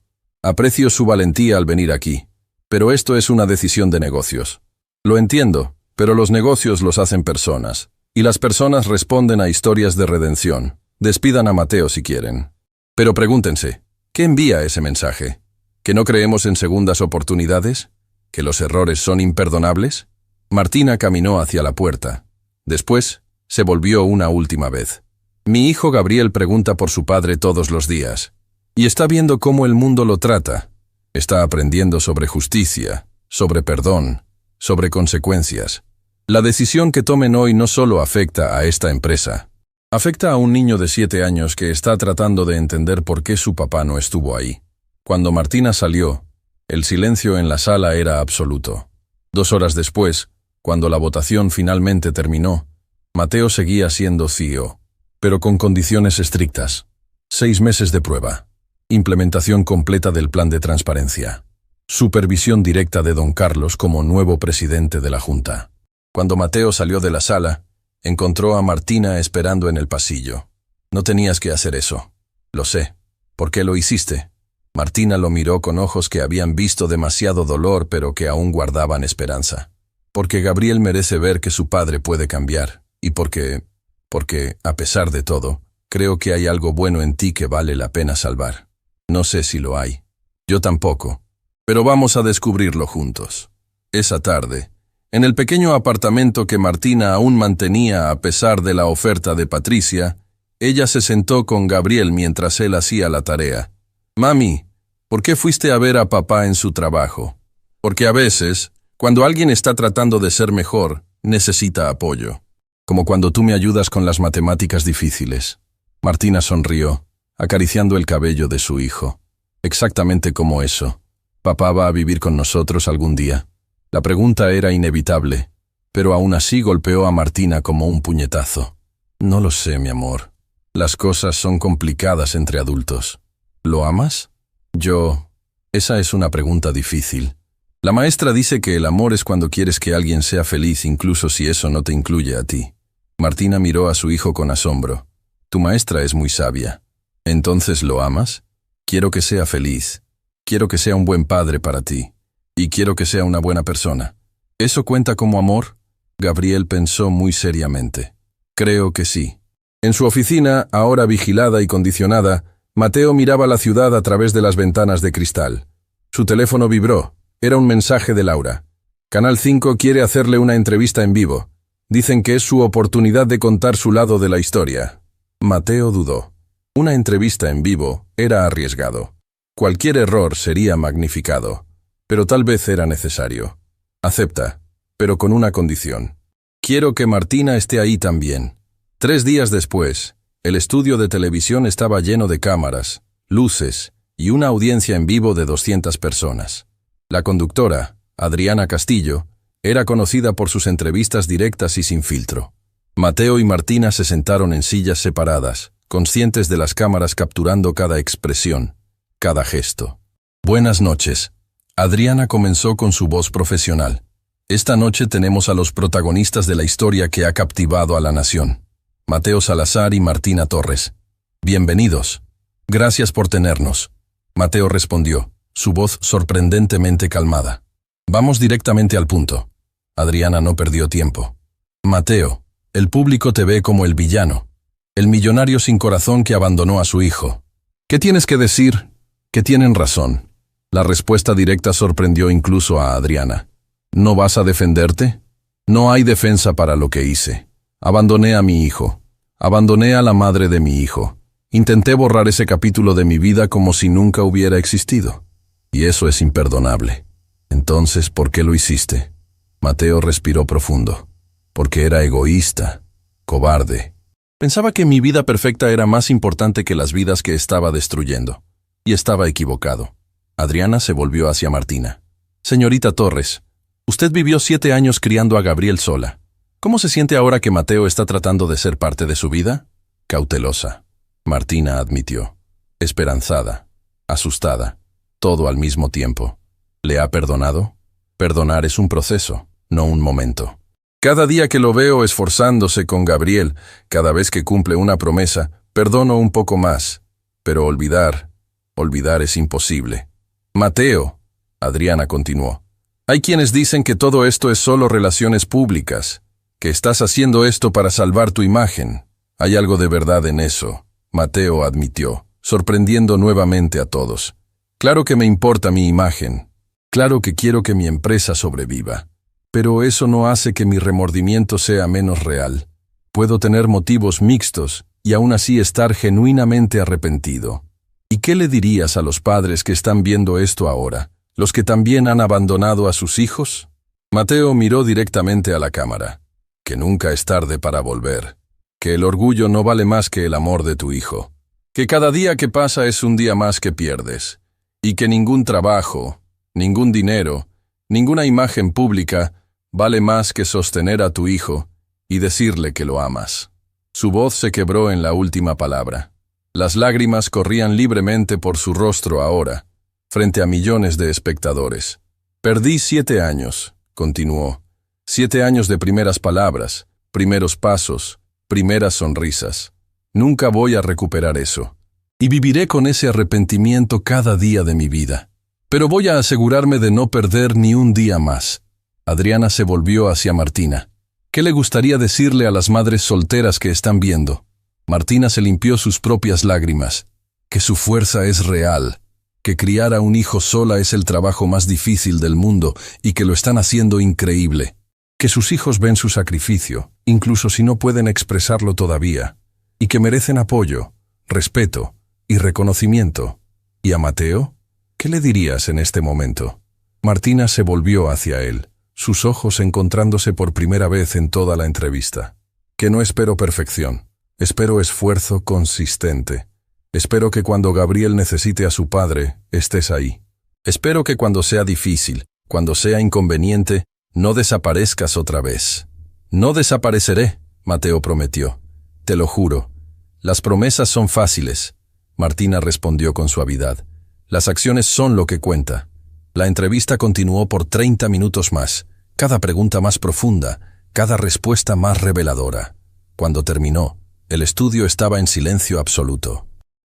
S1: Aprecio su valentía al venir aquí, pero esto es una decisión de negocios. Lo entiendo, pero los negocios los hacen personas, y las personas responden a historias de redención. Despidan a Mateo si quieren. Pero pregúntense, ¿qué envía ese mensaje? ¿Que no creemos en segundas oportunidades? ¿Que los errores son imperdonables? Martina caminó hacia la puerta. Después, se volvió una última vez. Mi hijo Gabriel pregunta por su padre todos los días, y está viendo cómo el mundo lo trata. Está aprendiendo sobre justicia, sobre perdón, sobre consecuencias. La decisión que tomen hoy no solo afecta a esta empresa, afecta a un niño de 7 años que está tratando de entender por qué su papá no estuvo ahí. Cuando Martina salió, el silencio en la sala era absoluto. 2 horas después, cuando la votación finalmente terminó, Mateo seguía siendo CEO, pero con condiciones estrictas. 6 meses de prueba. Implementación completa del plan de transparencia. Supervisión directa de don Carlos como nuevo presidente de la Junta. Cuando Mateo salió de la sala, encontró a Martina esperando en el pasillo. No tenías que hacer eso. Lo sé. ¿Por qué lo hiciste? Martina lo miró con ojos que habían visto demasiado dolor pero que aún guardaban esperanza. Porque Gabriel merece ver que su padre puede cambiar, y porque, a pesar de todo, creo que hay algo bueno en ti que vale la pena salvar. No sé si lo hay. Yo tampoco. Pero vamos a descubrirlo juntos. Esa tarde, en el pequeño apartamento que Martina aún mantenía a pesar de la oferta de Patricia, ella se sentó con Gabriel mientras él hacía la tarea. Mami, ¿por qué fuiste a ver a papá en su trabajo? Porque a veces, cuando alguien está tratando de ser mejor, necesita apoyo. Como cuando tú me ayudas con las matemáticas difíciles. Martina sonrió, acariciando el cabello de su hijo. Exactamente como eso. ¿Papá va a vivir con nosotros algún día? La pregunta era inevitable, pero aún así golpeó a Martina como un puñetazo. No lo sé, mi amor. Las cosas son complicadas entre adultos. ¿Lo amas? Esa es una pregunta difícil. La maestra dice que el amor es cuando quieres que alguien sea feliz incluso si eso no te incluye a ti. Martina miró a su hijo con asombro. Tu maestra es muy sabia. ¿Entonces lo amas? Quiero que sea feliz. Quiero que sea un buen padre para ti. Y quiero que sea una buena persona. ¿Eso cuenta como amor? Gabriel pensó muy seriamente. Creo que sí. En su oficina, ahora vigilada y condicionada, Mateo miraba la ciudad a través de las ventanas de cristal. Su teléfono vibró. Era un mensaje de Laura. Canal 5 quiere hacerle una entrevista en vivo. Dicen que es su oportunidad de contar su lado de la historia. Mateo dudó. Una entrevista en vivo era arriesgado. Cualquier error sería magnificado. Pero tal vez era necesario. Acepta, pero con una condición. Quiero que Martina esté ahí también. 3 días después, el estudio de televisión estaba lleno de cámaras, luces y una audiencia en vivo de 200 personas. La conductora, Adriana Castillo, era conocida por sus entrevistas directas y sin filtro. Mateo y Martina se sentaron en sillas separadas, conscientes de las cámaras capturando cada expresión, cada gesto. Buenas noches. Adriana comenzó con su voz profesional. Esta noche tenemos a los protagonistas de la historia que ha captivado a la nación. Mateo Salazar y Martina Torres. Bienvenidos. Gracias por tenernos. Mateo respondió, su voz sorprendentemente calmada. Vamos directamente al punto. Adriana no perdió tiempo. Mateo, el público te ve como el villano, el millonario sin corazón que abandonó a su hijo. ¿Qué tienes que decir? Que tienen razón. La respuesta directa sorprendió incluso a Adriana. ¿No vas a defenderte? No hay defensa para lo que hice. Abandoné a mi hijo. Abandoné a la madre de mi hijo. Intenté borrar ese capítulo de mi vida como si nunca hubiera existido. Y eso es imperdonable. Entonces, ¿por qué lo hiciste? Mateo respiró profundo. Porque era egoísta, cobarde. Pensaba que mi vida perfecta era más importante que las vidas que estaba destruyendo. Y estaba equivocado. Adriana se volvió hacia Martina. Señorita Torres, usted vivió 7 años criando a Gabriel sola. ¿Cómo se siente ahora que Mateo está tratando de ser parte de su vida? Cautelosa. Martina admitió. Esperanzada. Asustada. Todo al mismo tiempo. ¿Le ha perdonado? Perdonar es un proceso, no un momento. Cada día que lo veo esforzándose con Gabriel, cada vez que cumple una promesa, perdono un poco más. Pero olvidar es imposible. Mateo, Adriana continuó, hay quienes dicen que todo esto es solo relaciones públicas, que estás haciendo esto para salvar tu imagen. Hay algo de verdad en eso, Mateo admitió, sorprendiendo nuevamente a todos. Claro que me importa mi imagen. Claro que quiero que mi empresa sobreviva. Pero eso no hace que mi remordimiento sea menos real. Puedo tener motivos mixtos y aún así estar genuinamente arrepentido. ¿Y qué le dirías a los padres que están viendo esto ahora? ¿Los que también han abandonado a sus hijos? Mateo miró directamente a la cámara. Que nunca es tarde para volver. Que el orgullo no vale más que el amor de tu hijo. Que cada día que pasa es un día más que pierdes. Y que ningún trabajo, ningún dinero, ninguna imagen pública vale más que sostener a tu hijo y decirle que lo amas. Su voz se quebró en la última palabra. Las lágrimas corrían libremente por su rostro ahora, frente a millones de espectadores. Perdí 7 años, continuó. 7 años de primeras palabras, primeros pasos, primeras sonrisas. Nunca voy a recuperar eso. Y viviré con ese arrepentimiento cada día de mi vida. Pero voy a asegurarme de no perder ni un día más. Adriana se volvió hacia Martina. ¿Qué le gustaría decirle a las madres solteras que están viendo? Martina se limpió sus propias lágrimas. Que su fuerza es real. Que criar a un hijo sola es el trabajo más difícil del mundo y que lo están haciendo increíble. Que sus hijos ven su sacrificio, incluso si no pueden expresarlo todavía. Y que merecen apoyo, respeto y reconocimiento. ¿Y a Mateo? ¿Qué le dirías en este momento? Martina se volvió hacia él, sus ojos encontrándose por primera vez en toda la entrevista. Que no espero perfección, espero esfuerzo consistente. Espero que cuando Gabriel necesite a su padre, estés ahí. Espero que cuando sea difícil, cuando sea inconveniente, no desaparezcas otra vez. No desapareceré, Mateo prometió. Te lo juro. Las promesas son fáciles. Martina respondió con suavidad. Las acciones son lo que cuenta. La entrevista continuó por 30 minutos más, cada pregunta más profunda, cada respuesta más reveladora. Cuando terminó, el estudio estaba en silencio absoluto.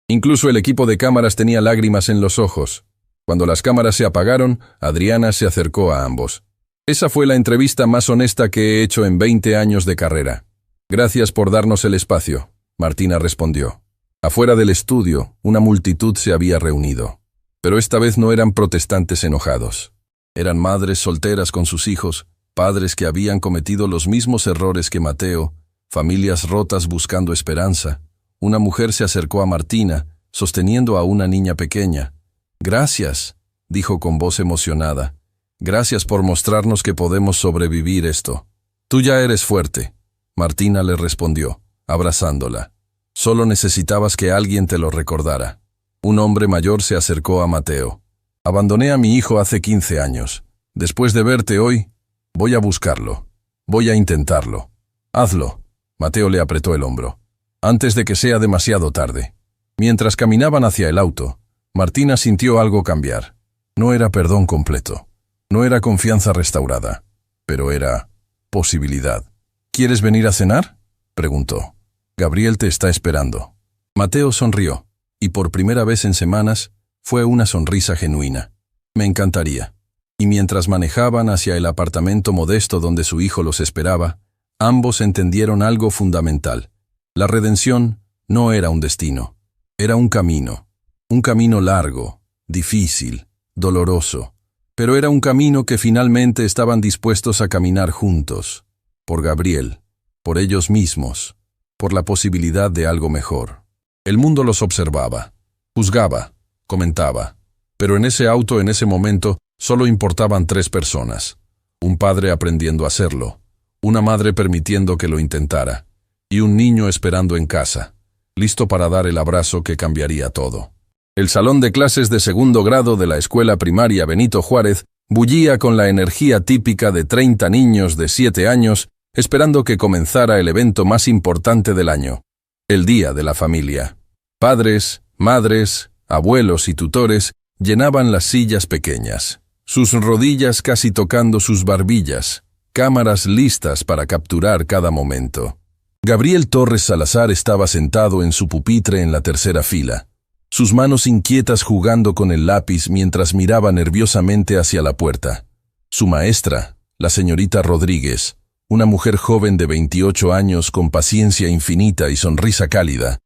S1: Incluso el equipo de cámaras tenía lágrimas en los ojos. Cuando las cámaras se apagaron, Adriana se acercó a ambos. Esa fue la entrevista más honesta que he hecho en 20 años de carrera. Gracias por darnos el espacio, Martina respondió. Afuera del estudio, una multitud se había reunido. Pero esta vez no eran protestantes enojados. Eran madres solteras con sus hijos, padres que habían cometido los mismos errores que Mateo, familias rotas buscando esperanza. Una mujer se acercó a Martina, sosteniendo a una niña pequeña. Gracias, dijo con voz emocionada. Gracias por mostrarnos que podemos sobrevivir esto. Tú ya eres fuerte, Martina le respondió, abrazándola. Solo necesitabas que alguien te lo recordara. Un hombre mayor se acercó a Mateo. Abandoné a mi hijo hace 15 años. Después de verte hoy, voy a buscarlo. Voy a intentarlo. Hazlo. Mateo le apretó el hombro. Antes de que sea demasiado tarde. Mientras caminaban hacia el auto, Martina sintió algo cambiar. No era perdón completo. No era confianza restaurada. Pero era posibilidad. ¿Quieres venir a cenar? Preguntó. Gabriel te está esperando. Mateo sonrió, y por primera vez en semanas, fue una sonrisa genuina. Me encantaría. Y mientras manejaban hacia el apartamento modesto donde su hijo los esperaba, ambos entendieron algo fundamental. La redención no era un destino, era un camino largo, difícil, doloroso, pero era un camino que finalmente estaban dispuestos a caminar juntos, por Gabriel, por ellos mismos, por la posibilidad de algo mejor. El mundo los observaba, juzgaba, comentaba, pero en ese auto, en ese momento, solo importaban 3 personas. Un padre aprendiendo a hacerlo, una madre permitiendo que lo intentara, y un niño esperando en casa, listo para dar el abrazo que cambiaría todo. El salón de clases de segundo grado de la escuela primaria Benito Juárez bullía con la energía típica de 30 niños de 7 años esperando que comenzara el evento más importante del año, el Día de la Familia. Padres, madres, abuelos y tutores llenaban las sillas pequeñas, sus rodillas casi tocando sus barbillas, cámaras listas para capturar cada momento. Gabriel Torres Salazar estaba sentado en su pupitre en la tercera fila. sus manos inquietas jugando con el lápiz mientras miraba nerviosamente hacia la puerta. Su maestra, la señorita Rodríguez, una mujer joven de 28 años con paciencia infinita y sonrisa cálida,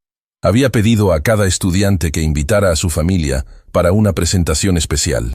S1: había pedido a cada estudiante que invitara a su familia para una presentación especial.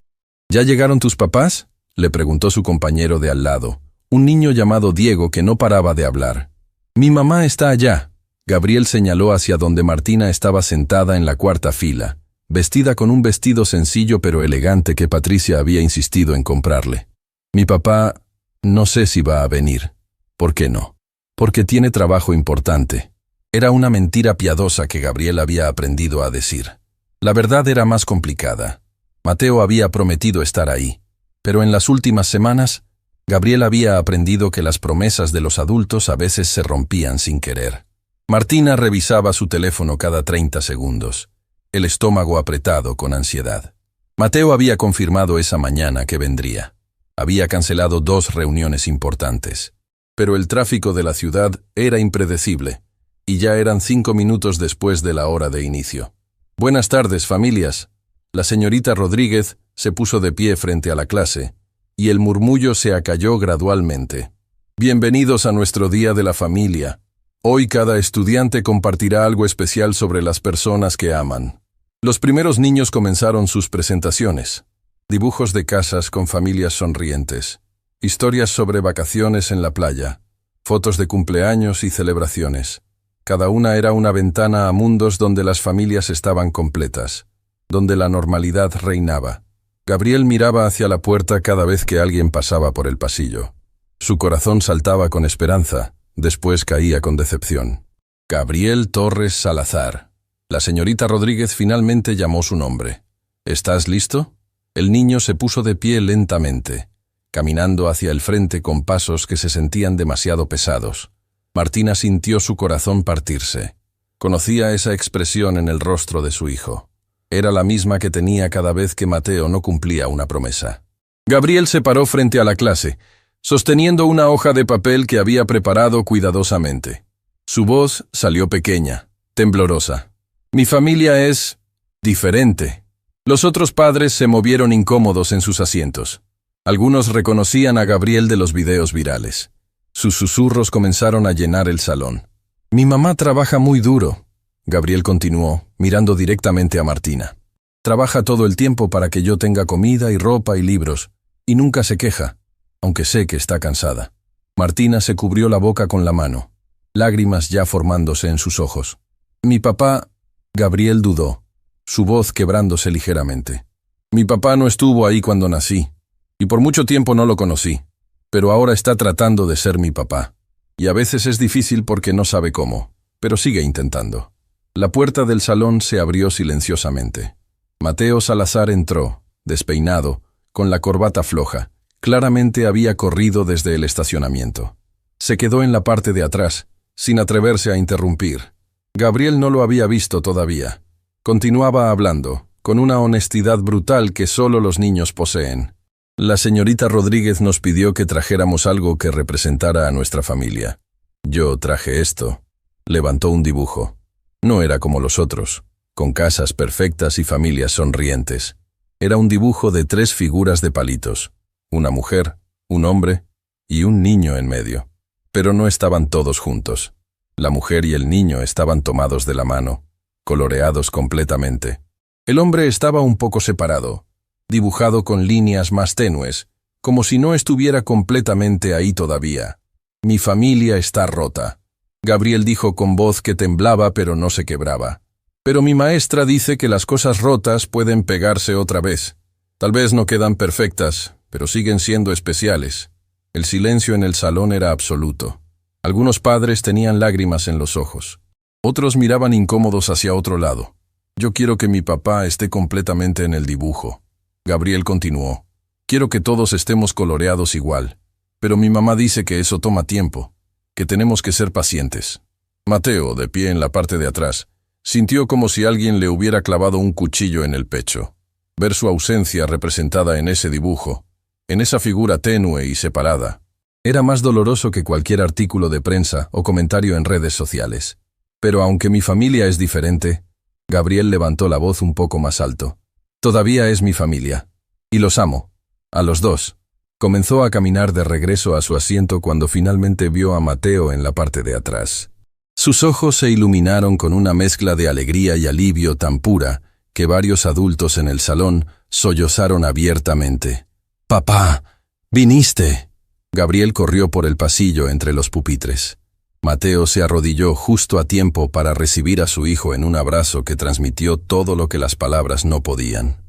S1: ¿Ya llegaron tus papás?, le preguntó su compañero de al lado, un niño llamado Diego que no paraba de hablar. Mi mamá está allá. Gabriel señaló hacia donde Martina estaba sentada en la cuarta fila, vestida con un vestido sencillo pero elegante que Patricia había insistido en comprarle. Mi papá, no sé si va a venir. ¿Por qué no? Porque tiene trabajo importante. Era una mentira piadosa que Gabriel había aprendido a decir. La verdad era más complicada. Mateo había prometido estar ahí, pero en las últimas semanas, Gabriel había aprendido que las promesas de los adultos a veces se rompían sin querer. Martina revisaba su teléfono cada 30 segundos, el estómago apretado con ansiedad. Mateo había confirmado esa mañana que vendría. Había cancelado 2 reuniones importantes. Pero el tráfico de la ciudad era impredecible, y ya eran 5 minutos después de la hora de inicio. Buenas tardes, familias. La señorita Rodríguez se puso de pie frente a la clase, y el murmullo se acalló gradualmente. Bienvenidos a nuestro Día de la Familia. Hoy cada estudiante compartirá algo especial sobre las personas que aman. Los primeros niños comenzaron sus presentaciones. Dibujos de casas con familias sonrientes. Historias sobre vacaciones en la playa. Fotos de cumpleaños y celebraciones. Cada una era una ventana a mundos donde las familias estaban completas, donde la normalidad reinaba. Gabriel miraba hacia la puerta cada vez que alguien pasaba por el pasillo. Su corazón saltaba con esperanza, después caía con decepción. Gabriel Torres Salazar. La señorita Rodríguez finalmente llamó su nombre. ¿Estás listo? El niño se puso de pie lentamente, caminando hacia el frente con pasos que se sentían demasiado pesados. Martina sintió su corazón partirse. Conocía esa expresión en el rostro de su hijo. Era la misma que tenía cada vez que Mateo no cumplía una promesa. Gabriel se paró frente a la clase, sosteniendo una hoja de papel que había preparado cuidadosamente. Su voz salió pequeña, temblorosa. Mi familia es diferente. Los otros padres se movieron incómodos en sus asientos. Algunos reconocían a Gabriel de los videos virales. Sus susurros comenzaron a llenar el salón. Mi mamá trabaja muy duro, Gabriel continuó, mirando directamente a Martina. Trabaja todo el tiempo para que yo tenga comida y ropa y libros, y nunca se queja, aunque sé que está cansada. Martina se cubrió la boca con la mano, lágrimas ya formándose en sus ojos. Mi papá... Gabriel dudó, su voz quebrándose ligeramente. Mi papá no estuvo ahí cuando nací, y por mucho tiempo no lo conocí, pero ahora está tratando de ser mi papá. Y a veces es difícil porque no sabe cómo, pero sigue intentando. La puerta del salón se abrió silenciosamente. Mateo Salazar entró, despeinado, con la corbata floja. Claramente había corrido desde el estacionamiento. Se quedó en la parte de atrás, sin atreverse a interrumpir. Gabriel no lo había visto todavía. Continuaba hablando, con una honestidad brutal que solo los niños poseen. La señorita Rodríguez nos pidió que trajéramos algo que representara a nuestra familia. Yo traje esto. Levantó un dibujo. No era como los otros, con casas perfectas y familias sonrientes. Era un dibujo de 3 figuras de palitos, una mujer, un hombre y un niño en medio. Pero no estaban todos juntos. La mujer y el niño estaban tomados de la mano, coloreados completamente. El hombre estaba un poco separado, dibujado con líneas más tenues, como si no estuviera completamente ahí todavía. Mi familia está rota. Gabriel dijo con voz que temblaba pero no se quebraba. Pero mi maestra dice que las cosas rotas pueden pegarse otra vez. Tal vez no quedan perfectas, pero siguen siendo especiales. El silencio en el salón era absoluto. Algunos padres tenían lágrimas en los ojos. Otros miraban incómodos hacia otro lado. Yo quiero que mi papá esté completamente en el dibujo. Gabriel continuó. Quiero que todos estemos coloreados igual. Pero mi mamá dice que eso toma tiempo, que tenemos que ser pacientes. Mateo, de pie en la parte de atrás, sintió como si alguien le hubiera clavado un cuchillo en el pecho. Ver su ausencia representada en ese dibujo, en esa figura tenue y separada, era más doloroso que cualquier artículo de prensa o comentario en redes sociales. Pero aunque mi familia es diferente, Gabriel levantó la voz un poco más alto. Todavía es mi familia. Y los amo. A los dos. Comenzó a caminar de regreso a su asiento cuando finalmente vio a Mateo en la parte de atrás. Sus ojos se iluminaron con una mezcla de alegría y alivio tan pura que varios adultos en el salón sollozaron abiertamente. «¡Papá! ¡Viniste!». Gabriel corrió por el pasillo entre los pupitres. Mateo se arrodilló justo a tiempo para recibir a su hijo en un abrazo que transmitió todo lo que las palabras no podían.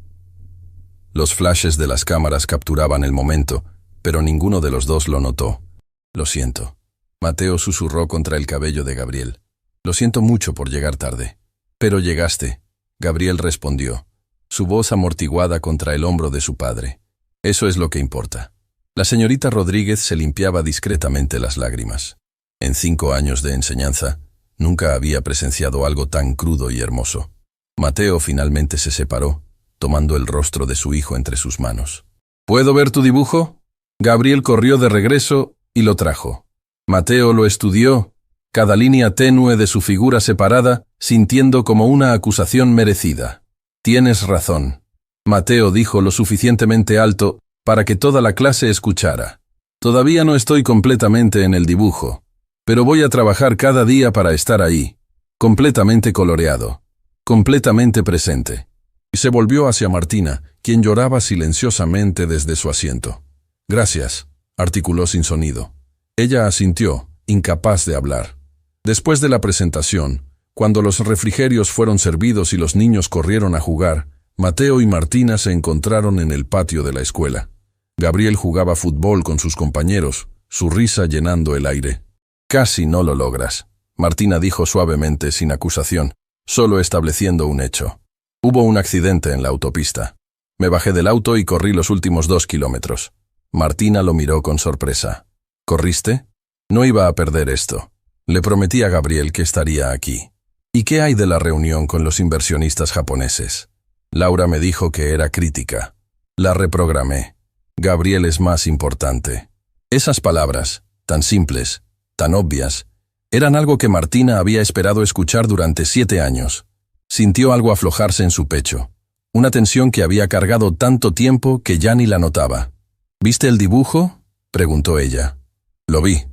S1: Los flashes de las cámaras capturaban el momento, pero ninguno de los dos lo notó. «Lo siento». Mateo susurró contra el cabello de Gabriel. «Lo siento mucho por llegar tarde». «Pero llegaste», Gabriel respondió, su voz amortiguada contra el hombro de su padre. «Eso es lo que importa». La señorita Rodríguez se limpiaba discretamente las lágrimas. En 5 años de enseñanza, nunca había presenciado algo tan crudo y hermoso. Mateo finalmente se separó, tomando el rostro de su hijo entre sus manos. «¿Puedo ver tu dibujo?». Gabriel corrió de regreso y lo trajo. Mateo lo estudió, cada línea tenue de su figura separada, sintiendo como una acusación merecida. «Tienes razón». Mateo dijo lo suficientemente alto para que toda la clase escuchara. «Todavía no estoy completamente en el dibujo, pero voy a trabajar cada día para estar ahí, completamente coloreado, completamente presente». Y se volvió hacia Martina, quien lloraba silenciosamente desde su asiento. «Gracias», articuló sin sonido. Ella asintió, incapaz de hablar. Después de la presentación, cuando los refrigerios fueron servidos y los niños corrieron a jugar, Mateo y Martina se encontraron en el patio de la escuela. Gabriel jugaba fútbol con sus compañeros, su risa llenando el aire. «Casi no lo logras», Martina dijo suavemente sin acusación, solo estableciendo un hecho. «Hubo un accidente en la autopista. Me bajé del auto y corrí los últimos 2 kilómetros». Martina lo miró con sorpresa. «¿Corriste?». «No iba a perder esto. Le prometí a Gabriel que estaría aquí». «¿Y qué hay de la reunión con los inversionistas japoneses?». «Laura me dijo que era crítica. La reprogramé. Gabriel es más importante». Esas palabras, tan simples, tan obvias, eran algo que Martina había esperado escuchar durante 7 años. Sintió algo aflojarse en su pecho, una tensión que había cargado tanto tiempo que ya ni la notaba. «¿Viste el dibujo?», preguntó ella. «Lo vi.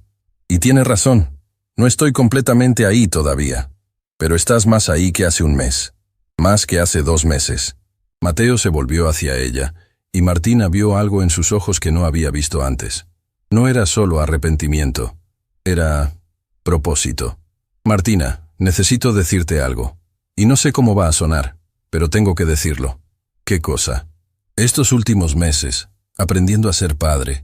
S1: Y tienes razón. No estoy completamente ahí todavía. Pero estás más ahí que hace un mes. Más que hace 2 meses». Mateo se volvió hacia ella, y Martina vio algo en sus ojos que no había visto antes. No era solo arrepentimiento. Era propósito. «Martina, necesito decirte algo. Y no sé cómo va a sonar, pero tengo que decirlo». «¿Qué cosa?». «Estos últimos meses, aprendiendo a ser padre,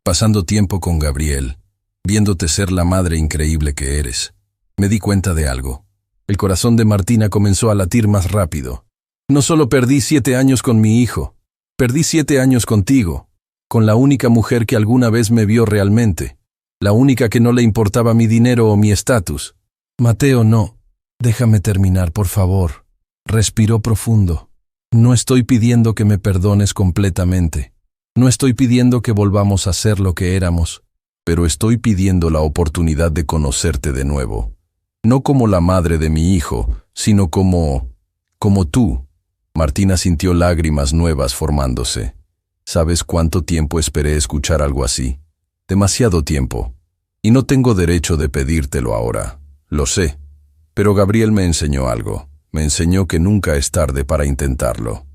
S1: pasando tiempo con Gabriel, viéndote ser la madre increíble que eres, me di cuenta de algo». El corazón de Martina comenzó a latir más rápido. «No solo perdí 7 años con mi hijo, perdí 7 años contigo, con la única mujer que alguna vez me vio realmente, la única que no le importaba mi dinero o mi estatus». «Mateo, no. Déjame terminar, por favor». Respiró profundo. «No estoy pidiendo que me perdones completamente. No estoy pidiendo que volvamos a ser lo que éramos, pero estoy pidiendo la oportunidad de conocerte de nuevo. No como la madre de mi hijo, sino como tú». Martina sintió lágrimas nuevas formándose. «¿Sabes cuánto tiempo esperé escuchar algo así? Demasiado tiempo. Y no tengo derecho de pedírtelo ahora. Lo sé. Pero Gabriel me enseñó algo. Me enseñó que nunca es tarde para intentarlo.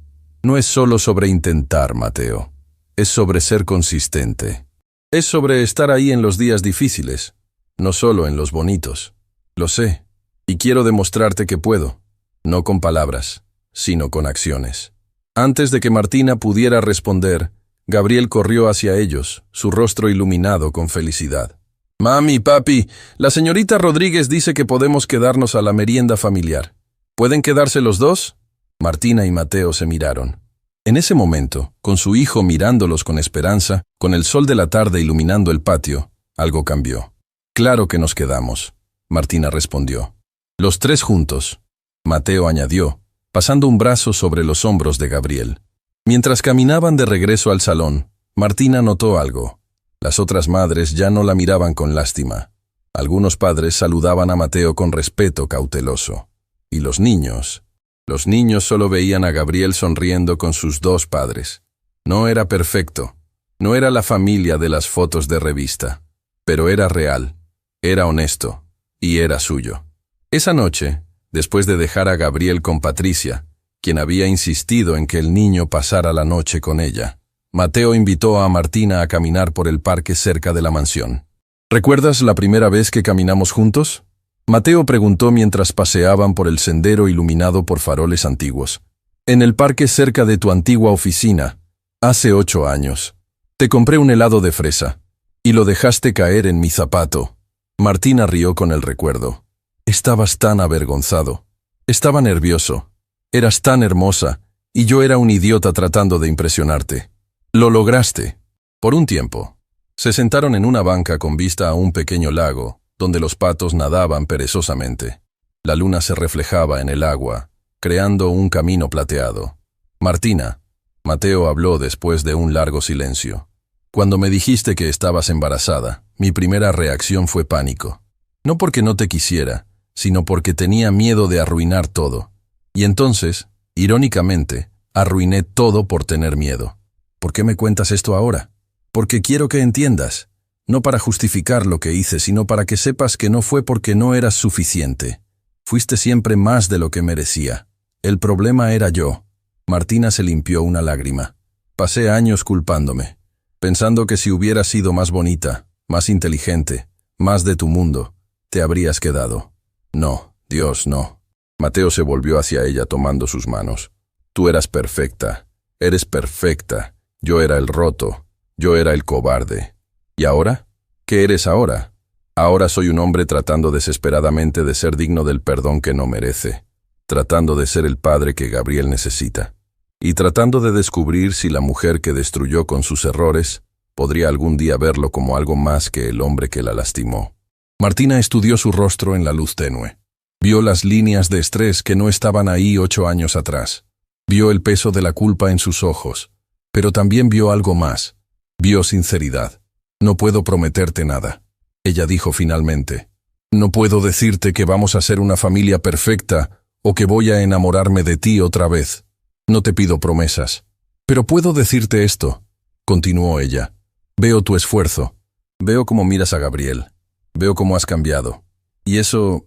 S1: No es solo sobre intentar, Mateo. Es sobre ser consistente. Es sobre estar ahí en los días difíciles, no solo en los bonitos. Lo sé. Y quiero demostrarte que puedo. No con palabras, sino con acciones». Antes de que Martina pudiera responder, Gabriel corrió hacia ellos, su rostro iluminado con felicidad. «Mami, papi, la señorita Rodríguez dice que podemos quedarnos a la merienda familiar. ¿Pueden quedarse los dos?». Martina y Mateo se miraron. En ese momento, con su hijo mirándolos con esperanza, con el sol de la tarde iluminando el patio, algo cambió. «Claro que nos quedamos», Martina respondió. «Los 3 juntos», Mateo añadió, pasando un brazo sobre los hombros de Gabriel. Mientras caminaban de regreso al salón, Martina notó algo. Las otras madres ya no la miraban con lástima. Algunos padres saludaban a Mateo con respeto cauteloso. Y los niños, Los niños solo veían a Gabriel sonriendo con sus dos padres. No era perfecto, no era la familia de las fotos de revista, pero era real, era honesto, y era suyo. Esa noche, después de dejar a Gabriel con Patricia, quien había insistido en que el niño pasara la noche con ella, Mateo invitó a Martina a caminar por el parque cerca de la mansión. ¿Recuerdas la primera vez que caminamos juntos? Mateo preguntó mientras paseaban por el sendero iluminado por faroles antiguos. En el parque cerca de tu antigua oficina, hace 8 años. Te compré un helado de fresa, y lo dejaste caer en mi zapato. Martina rió con el recuerdo. Estabas tan avergonzado. Estaba nervioso. Eras tan hermosa, y yo era un idiota tratando de impresionarte. Lo lograste. Por un tiempo. Se sentaron en una banca con vista a un pequeño lago, donde los patos nadaban perezosamente. La luna se reflejaba en el agua, creando un camino plateado. Martina, Mateo habló después de un largo silencio. Cuando me dijiste que estabas embarazada, mi primera reacción fue pánico. No porque no te quisiera, sino porque tenía miedo de arruinar todo. Y entonces, irónicamente, arruiné todo por tener miedo. ¿Por qué me cuentas esto ahora? Porque quiero que entiendas. No para justificar lo que hice, sino para que sepas que no fue porque no eras suficiente. Fuiste siempre más de lo que merecía. El problema era yo. Martina se limpió una lágrima. Pasé años culpándome, pensando que si hubieras sido más bonita, más inteligente, más de tu mundo, te habrías quedado. No, Dios, no. Mateo se volvió hacia ella tomando sus manos. Tú eras perfecta, eres perfecta. Yo era el roto, yo era el cobarde. ¿Y ahora? ¿Qué eres ahora? Ahora soy un hombre tratando desesperadamente de ser digno del perdón que no merece, tratando de ser el padre que Gabriel necesita, y tratando de descubrir si la mujer que destruyó con sus errores podría algún día verlo como algo más que el hombre que la lastimó. Martina estudió su rostro en la luz tenue. Vio las líneas de estrés que no estaban ahí 8 años atrás. Vio el peso de la culpa en sus ojos, pero también vio algo más. Vio sinceridad. No puedo prometerte nada. Ella dijo finalmente. No puedo decirte que vamos a ser una familia perfecta o que voy a enamorarme de ti otra vez. No te pido promesas. Pero puedo decirte esto, continuó ella. Veo tu esfuerzo. Veo cómo miras a Gabriel. Veo cómo has cambiado. Y eso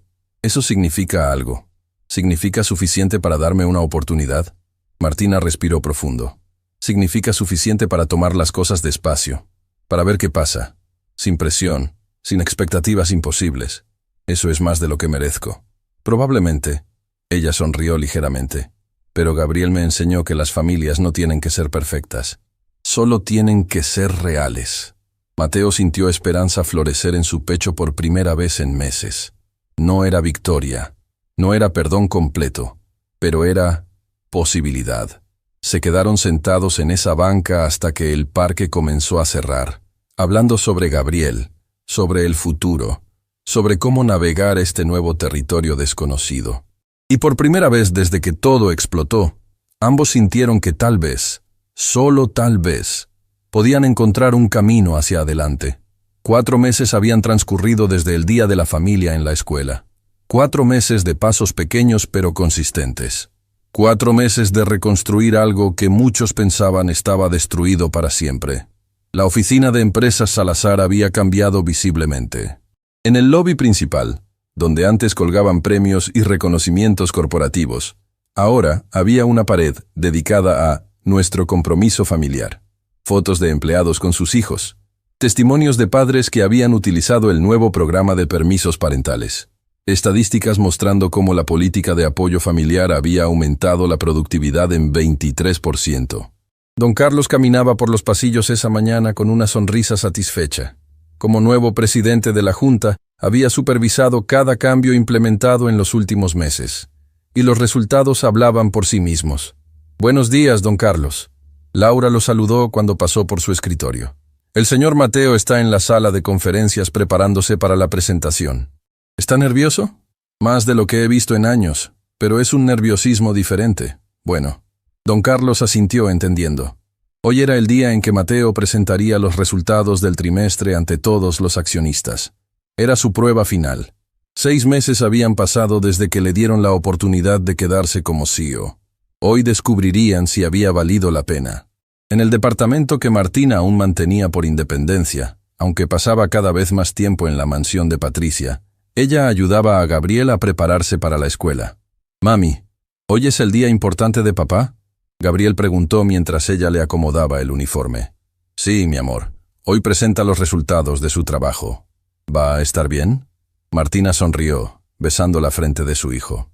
S1: significa algo. ¿Significa suficiente para darme una oportunidad? Martina respiró profundo. Significa suficiente para tomar las cosas despacio, para ver qué pasa, sin presión, sin expectativas imposibles. Eso es más de lo que merezco. Probablemente. Ella sonrió ligeramente. Pero Gabriel me enseñó que las familias no tienen que ser perfectas. Solo tienen que ser reales. Mateo sintió esperanza florecer en su pecho por primera vez en meses. No era victoria, no era perdón completo, pero era posibilidad. Se quedaron sentados en esa banca hasta que el parque comenzó a cerrar, hablando sobre Gabriel, sobre el futuro, sobre cómo navegar este nuevo territorio desconocido. Y por primera vez desde que todo explotó, ambos sintieron que tal vez, solo tal vez, podían encontrar un camino hacia adelante. 4 meses habían transcurrido desde el día de la familia en la escuela. 4 meses de pasos pequeños pero consistentes. 4 meses de reconstruir algo que muchos pensaban estaba destruido para siempre. La oficina de empresas Salazar había cambiado visiblemente. En el lobby principal, donde antes colgaban premios y reconocimientos corporativos, ahora había una pared dedicada a nuestro compromiso familiar. Fotos de empleados con sus hijos. Testimonios de padres que habían utilizado el nuevo programa de permisos parentales. Estadísticas mostrando cómo la política de apoyo familiar había aumentado la productividad en 23%. Don Carlos caminaba por los pasillos esa mañana con una sonrisa satisfecha. Como nuevo presidente de la Junta, había supervisado cada cambio implementado en los últimos meses. Y los resultados hablaban por sí mismos. Buenos días, don Carlos. Laura lo saludó cuando pasó por su escritorio. El señor Mateo está en la sala de conferencias preparándose para la presentación. ¿Está nervioso? Más de lo que he visto en años, pero es un nerviosismo diferente. Bueno, don Carlos asintió entendiendo. Hoy era el día en que Mateo presentaría los resultados del trimestre ante todos los accionistas. Era su prueba final. 6 meses habían pasado desde que le dieron la oportunidad de quedarse como CEO. Hoy descubrirían si había valido la pena. En el departamento que Martina aún mantenía por independencia, aunque pasaba cada vez más tiempo en la mansión de Patricia, ella ayudaba a Gabriel a prepararse para la escuela. «Mami, ¿hoy es el día importante de papá?», Gabriel preguntó mientras ella le acomodaba el uniforme. «Sí, mi amor. Hoy presenta los resultados de su trabajo. ¿Va a estar bien?». Martina sonrió, besando la frente de su hijo.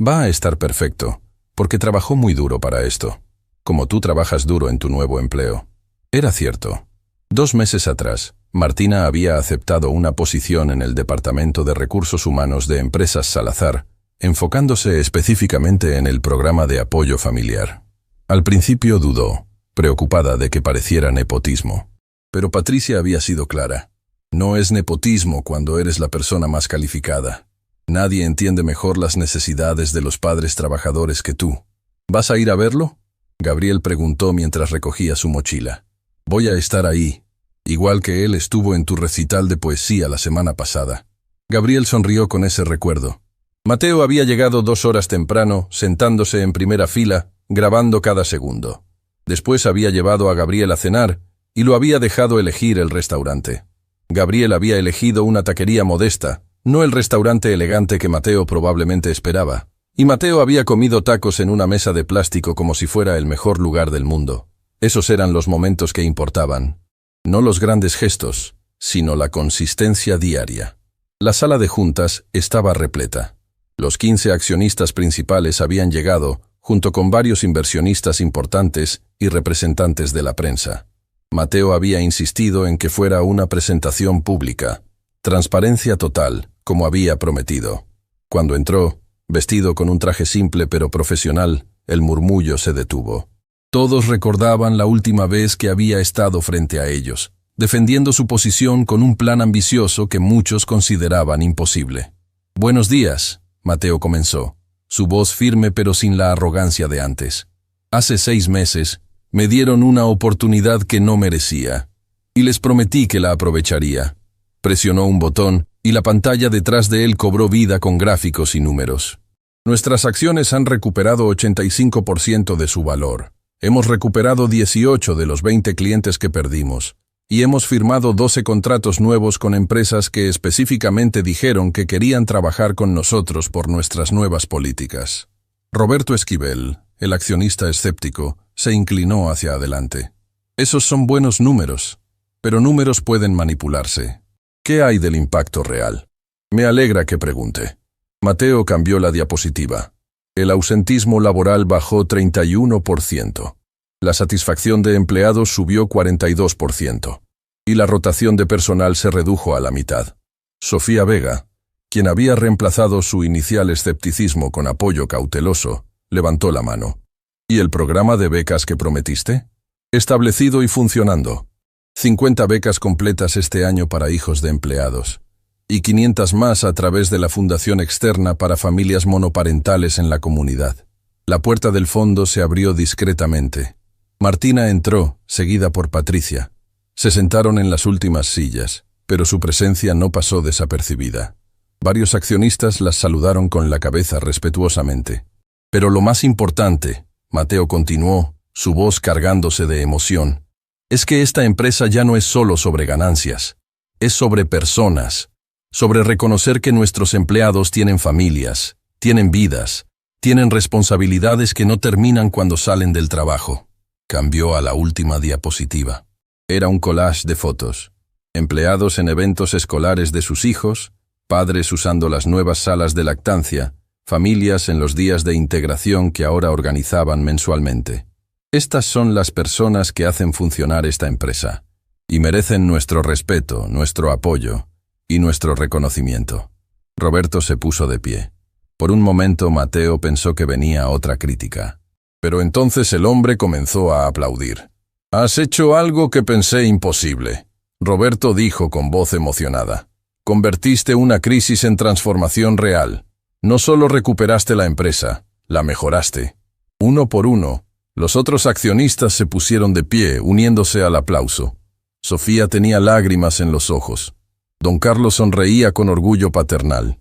S1: «Va a estar perfecto, porque trabajó muy duro para esto, como tú trabajas duro en tu nuevo empleo». Era cierto. 2 meses atrás, Martina había aceptado una posición en el Departamento de Recursos Humanos de Empresas Salazar, enfocándose específicamente en el programa de apoyo familiar. Al principio dudó, preocupada de que pareciera nepotismo. Pero Patricia había sido clara. No es nepotismo cuando eres la persona más calificada. Nadie entiende mejor las necesidades de los padres trabajadores que tú. ¿Vas a ir a verlo?, Gabriel preguntó mientras recogía su mochila. «Voy a estar ahí, igual que él estuvo en tu recital de poesía la semana pasada». Gabriel sonrió con ese recuerdo. Mateo había llegado 2 horas temprano, sentándose en primera fila, grabando cada segundo. Después había llevado a Gabriel a cenar y lo había dejado elegir el restaurante. Gabriel había elegido una taquería modesta, no el restaurante elegante que Mateo probablemente esperaba. Y Mateo había comido tacos en una mesa de plástico como si fuera el mejor lugar del mundo. Esos eran los momentos que importaban. No los grandes gestos, sino la consistencia diaria. La sala de juntas estaba repleta. Los 15 accionistas principales habían llegado, junto con varios inversionistas importantes y representantes de la prensa. Mateo había insistido en que fuera una presentación pública. Transparencia total, como había prometido. Cuando entró, vestido con un traje simple pero profesional, el murmullo se detuvo. Todos recordaban la última vez que había estado frente a ellos, defendiendo su posición con un plan ambicioso que muchos consideraban imposible. «Buenos días», Mateo comenzó, su voz firme pero sin la arrogancia de antes. «Hace 6 meses, me dieron una oportunidad que no merecía, y les prometí que la aprovecharía». Presionó un botón, y la pantalla detrás de él cobró vida con gráficos y números. «Nuestras acciones han recuperado 85% de su valor. Hemos recuperado 18 de los 20 clientes que perdimos, y hemos firmado 12 contratos nuevos con empresas que específicamente dijeron que querían trabajar con nosotros por nuestras nuevas políticas». Roberto Esquivel, el accionista escéptico, se inclinó hacia adelante. «Esos son buenos números, pero números pueden manipularse. ¿Qué hay del impacto real?». «Me alegra que pregunte». Mateo cambió la diapositiva. El ausentismo laboral bajó 31%. La satisfacción de empleados subió 42%. Y la rotación de personal se redujo a la mitad. Sofía Vega, quien había reemplazado su inicial escepticismo con apoyo cauteloso, levantó la mano. «¿Y el programa de becas que prometiste?». «Establecido y funcionando. 50 becas completas este año para hijos de empleados. Y 500 más a través de la fundación externa para familias monoparentales en la comunidad». La puerta del fondo se abrió discretamente. Martina entró, seguida por Patricia. Se sentaron en las últimas sillas, pero su presencia no pasó desapercibida. Varios accionistas las saludaron con la cabeza respetuosamente. «Pero lo más importante», Mateo continuó, su voz cargándose de emoción, «es que esta empresa ya no es solo sobre ganancias, es sobre personas, sobre reconocer que nuestros empleados tienen familias, tienen vidas, tienen responsabilidades que no terminan cuando salen del trabajo». Cambió a la última diapositiva. Era un collage de fotos. Empleados en eventos escolares de sus hijos, padres usando las nuevas salas de lactancia, familias en los días de integración que ahora organizaban mensualmente. Estas son las personas que hacen funcionar esta empresa, y merecen nuestro respeto, nuestro apoyo y nuestro reconocimiento. Roberto se puso de pie. Por un momento Mateo pensó que venía otra crítica. Pero entonces el hombre comenzó a aplaudir. «Has hecho algo que pensé imposible», Roberto dijo con voz emocionada. «Convertiste una crisis en transformación real. No solo recuperaste la empresa, la mejoraste». Uno por uno, los otros accionistas se pusieron de pie, uniéndose al aplauso. Sofía tenía lágrimas en los ojos. Don Carlos sonreía con orgullo paternal.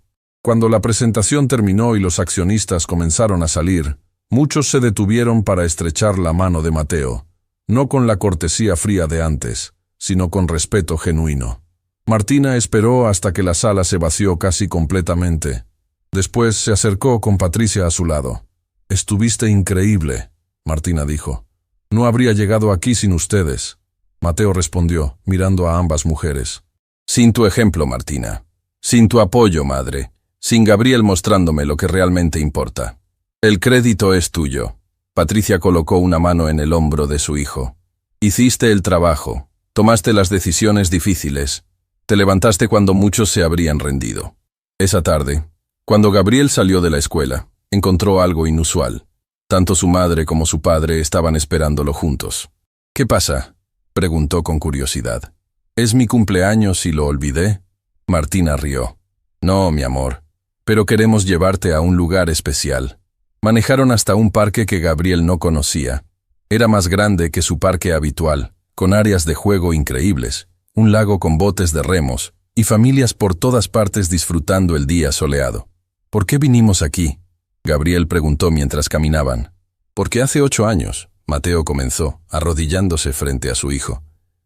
S1: Cuando la presentación terminó y los accionistas comenzaron a salir, muchos se detuvieron para estrechar la mano de Mateo, no con la cortesía fría de antes, sino con respeto genuino. Martina esperó hasta que la sala se vació casi completamente. Después se acercó con Patricia a su lado. «Estuviste increíble», Martina dijo. «No habría llegado aquí sin ustedes». Mateo respondió, mirando a ambas mujeres. «Sin tu ejemplo, Martina. Sin tu apoyo, madre. Sin Gabriel mostrándome lo que realmente importa. El crédito es tuyo». Patricia colocó una mano en el hombro de su hijo. «Hiciste el trabajo. Tomaste las decisiones difíciles. Te levantaste cuando muchos se habrían rendido». Esa tarde, cuando Gabriel salió de la escuela, encontró algo inusual. Tanto su madre como su padre estaban esperándolo juntos. «¿Qué pasa?», preguntó con curiosidad. «¿Es mi cumpleaños y lo olvidé?». Martina rió. «No, mi amor, pero queremos llevarte a un lugar especial». Manejaron hasta un parque que Gabriel no conocía. Era más grande que su parque habitual, con áreas de juego increíbles, un lago con botes de remos y familias por todas partes disfrutando el día soleado. «¿Por qué vinimos aquí?», Gabriel preguntó mientras caminaban. «Porque hace 8 años», Mateo comenzó, arrodillándose frente a su hijo.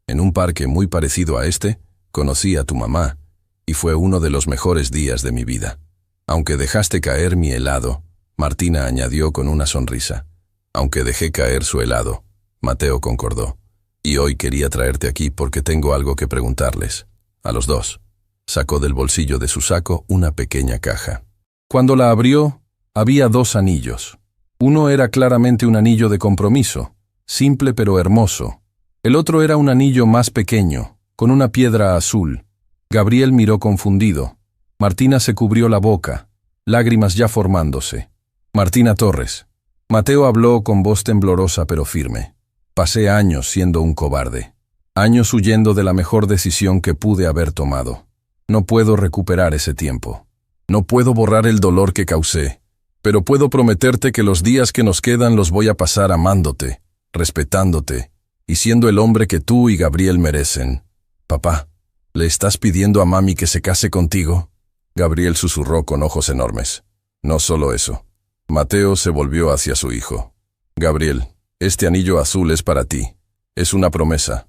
S1: «En un parque muy parecido a este, conocí a tu mamá, y fue uno de los mejores días de mi vida. Aunque dejaste caer mi helado», Martina añadió con una sonrisa. «Aunque dejé caer su helado», Mateo concordó. «Y hoy quería traerte aquí porque tengo algo que preguntarles. A los dos». Sacó del bolsillo de su saco una pequeña caja. Cuando la abrió, había 2 anillos. Uno era claramente un anillo de compromiso, simple pero hermoso. El otro era un anillo más pequeño, con una piedra azul. Gabriel miró confundido. Martina se cubrió la boca, lágrimas ya formándose. «Martina Torres». Mateo habló con voz temblorosa pero firme. «Pasé años siendo un cobarde. Años huyendo de la mejor decisión que pude haber tomado. No puedo recuperar ese tiempo. No puedo borrar el dolor que causé. Pero puedo prometerte que los días que nos quedan los voy a pasar amándote, respetándote, y siendo el hombre que tú y Gabriel merecen. Papá, ¿le estás pidiendo a mami que se case contigo?». Gabriel susurró con ojos enormes. «No solo eso». Mateo se volvió hacia su hijo. «Gabriel, este anillo azul es para ti. Es una promesa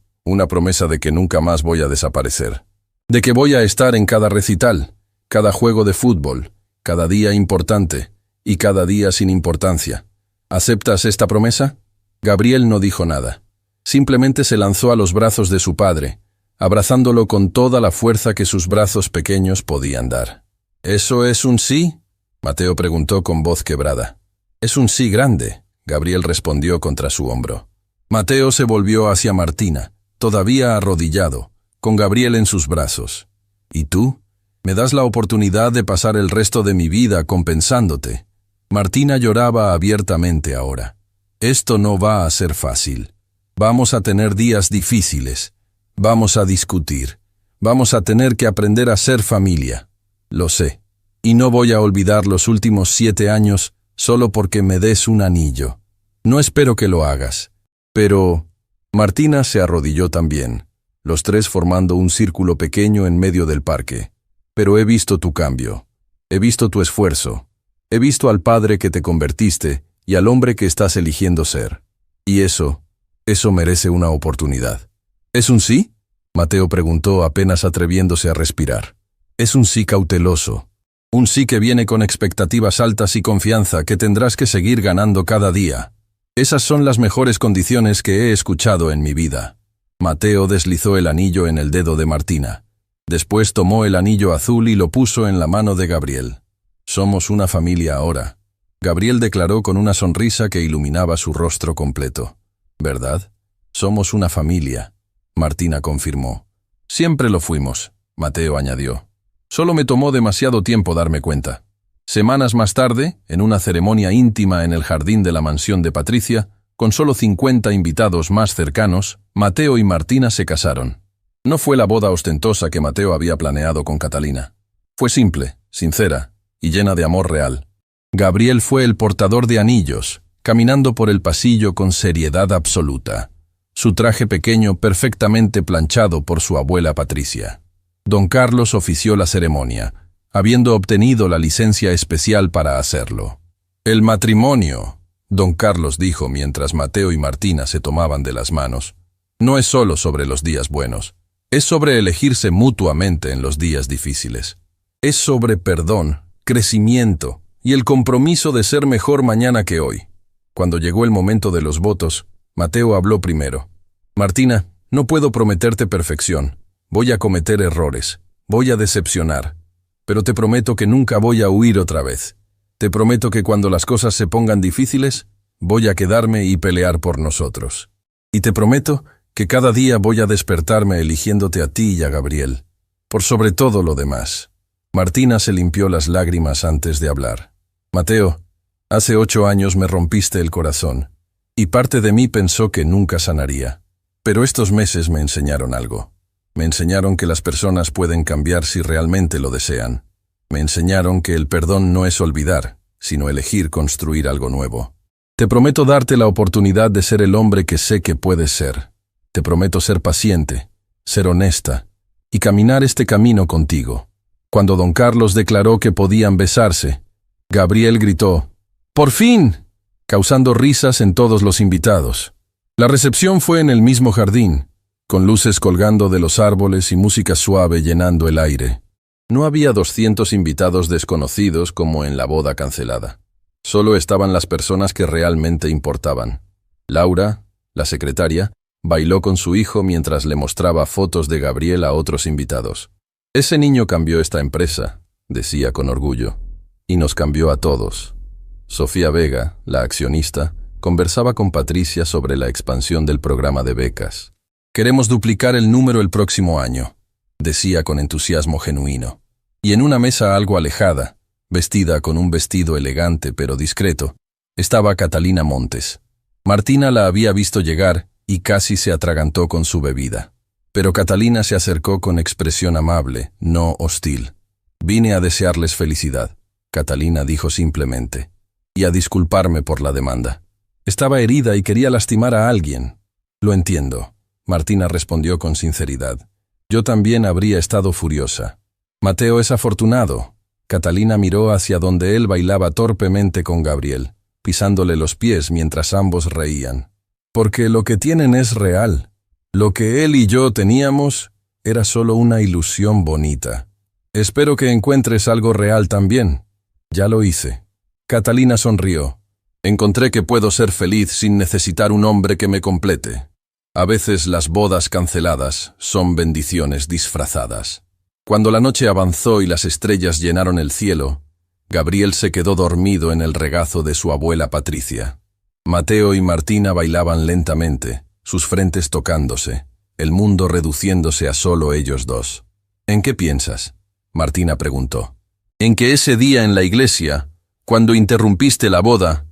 S1: de que nunca más voy a desaparecer. De que voy a estar en cada recital, cada juego de fútbol, cada día importante y cada día sin importancia. ¿Aceptas esta promesa?». Gabriel no dijo nada. Simplemente se lanzó a los brazos de su padre, abrazándolo con toda la fuerza que sus brazos pequeños podían dar. «¿Eso es un sí?», Mateo preguntó con voz quebrada. «Es un sí grande», Gabriel respondió contra su hombro. Mateo se volvió hacia Martina, todavía arrodillado, con Gabriel en sus brazos. «¿Y tú? Me das la oportunidad de pasar el resto de mi vida compensándote». Martina lloraba abiertamente ahora. «Esto no va a ser fácil. Vamos a tener días difíciles. Vamos a discutir. Vamos a tener que aprender a ser familia. Lo sé. Y no voy a olvidar los últimos 7 años solo porque me des un anillo. No espero que lo hagas. Pero…». Martina se arrodilló también, los 3 formando un círculo pequeño en medio del parque. «Pero he visto tu cambio. He visto tu esfuerzo. He visto al padre que te convertiste y al hombre que estás eligiendo ser. Y eso merece una oportunidad». «¿Es un sí?», Mateo preguntó apenas atreviéndose a respirar. «Es un sí cauteloso. Un sí que viene con expectativas altas y confianza que tendrás que seguir ganando cada día. Esas son las mejores condiciones que he escuchado en mi vida». Mateo deslizó el anillo en el dedo de Martina. Después tomó el anillo azul y lo puso en la mano de Gabriel. «Somos una familia ahora», Gabriel declaró con una sonrisa que iluminaba su rostro completo. «¿Verdad? Somos una familia», Martina confirmó. «Siempre lo fuimos», Mateo añadió. «Solo me tomó demasiado tiempo darme cuenta». Semanas más tarde, en una ceremonia íntima en el jardín de la mansión de Patricia, con solo 50 invitados más cercanos, Mateo y Martina se casaron. No fue la boda ostentosa que Mateo había planeado con Catalina. Fue simple, sincera y llena de amor real. Gabriel fue el portador de anillos, caminando por el pasillo con seriedad absoluta. Su traje pequeño perfectamente planchado por su abuela Patricia. Don Carlos ofició la ceremonia, habiendo obtenido la licencia especial para hacerlo. El matrimonio, don Carlos dijo mientras Mateo y Martina se tomaban de las manos, no es solo sobre los días buenos, es sobre elegirse mutuamente en los días difíciles. Es sobre perdón, crecimiento y el compromiso de ser mejor mañana que hoy. Cuando llegó el momento de los votos, Mateo habló primero. Martina, no puedo prometerte perfección. Voy a cometer errores. Voy a decepcionar. Pero te prometo que nunca voy a huir otra vez. Te prometo que cuando las cosas se pongan difíciles, voy a quedarme y pelear por nosotros. Y te prometo que cada día voy a despertarme eligiéndote a ti y a Gabriel, por sobre todo lo demás. Martina se limpió las lágrimas antes de hablar. Mateo, hace 8 años me rompiste el corazón, y parte de mí pensó que nunca sanaría. Pero estos meses me enseñaron algo. Me enseñaron que las personas pueden cambiar si realmente lo desean. Me enseñaron que el perdón no es olvidar, sino elegir construir algo nuevo. Te prometo darte la oportunidad de ser el hombre que sé que puedes ser. Te prometo ser paciente, ser honesta, y caminar este camino contigo. Cuando don Carlos declaró que podían besarse, Gabriel gritó, ¡por fin!, causando risas en todos los invitados. La recepción fue en el mismo jardín, con luces colgando de los árboles y música suave llenando el aire. No había 200 invitados desconocidos como en la boda cancelada. Solo estaban las personas que realmente importaban. Laura, la secretaria, bailó con su hijo mientras le mostraba fotos de Gabriel a otros invitados. Ese niño cambió esta empresa, decía con orgullo, y nos cambió a todos. Sofía Vega, la accionista, conversaba con Patricia sobre la expansión del programa de becas. Queremos duplicar el número el próximo año, decía con entusiasmo genuino. Y en una mesa algo alejada, vestida con un vestido elegante pero discreto, estaba Catalina Montes. Martina la había visto llegar y casi se atragantó con su bebida. Pero Catalina se acercó con expresión amable, no hostil. Vine a desearles felicidad, Catalina dijo simplemente, y a disculparme por la demanda. Estaba herida y quería lastimar a alguien. Lo entiendo, Martina respondió con sinceridad. Yo también habría estado furiosa. Mateo es afortunado. Catalina miró hacia donde él bailaba torpemente con Gabriel, pisándole los pies mientras ambos reían. Porque lo que tienen es real. Lo que él y yo teníamos era solo una ilusión bonita. Espero que encuentres algo real también. Ya lo hice. Catalina sonrió. Encontré que puedo ser feliz sin necesitar un hombre que me complete. A veces las bodas canceladas son bendiciones disfrazadas. Cuando la noche avanzó y las estrellas llenaron el cielo, Gabriel se quedó dormido en el regazo de su abuela Patricia. Mateo y Martina bailaban lentamente, sus frentes tocándose, el mundo reduciéndose a solo ellos dos. ¿En qué piensas?, Martina preguntó. En que ese día en la iglesia, cuando interrumpiste la boda,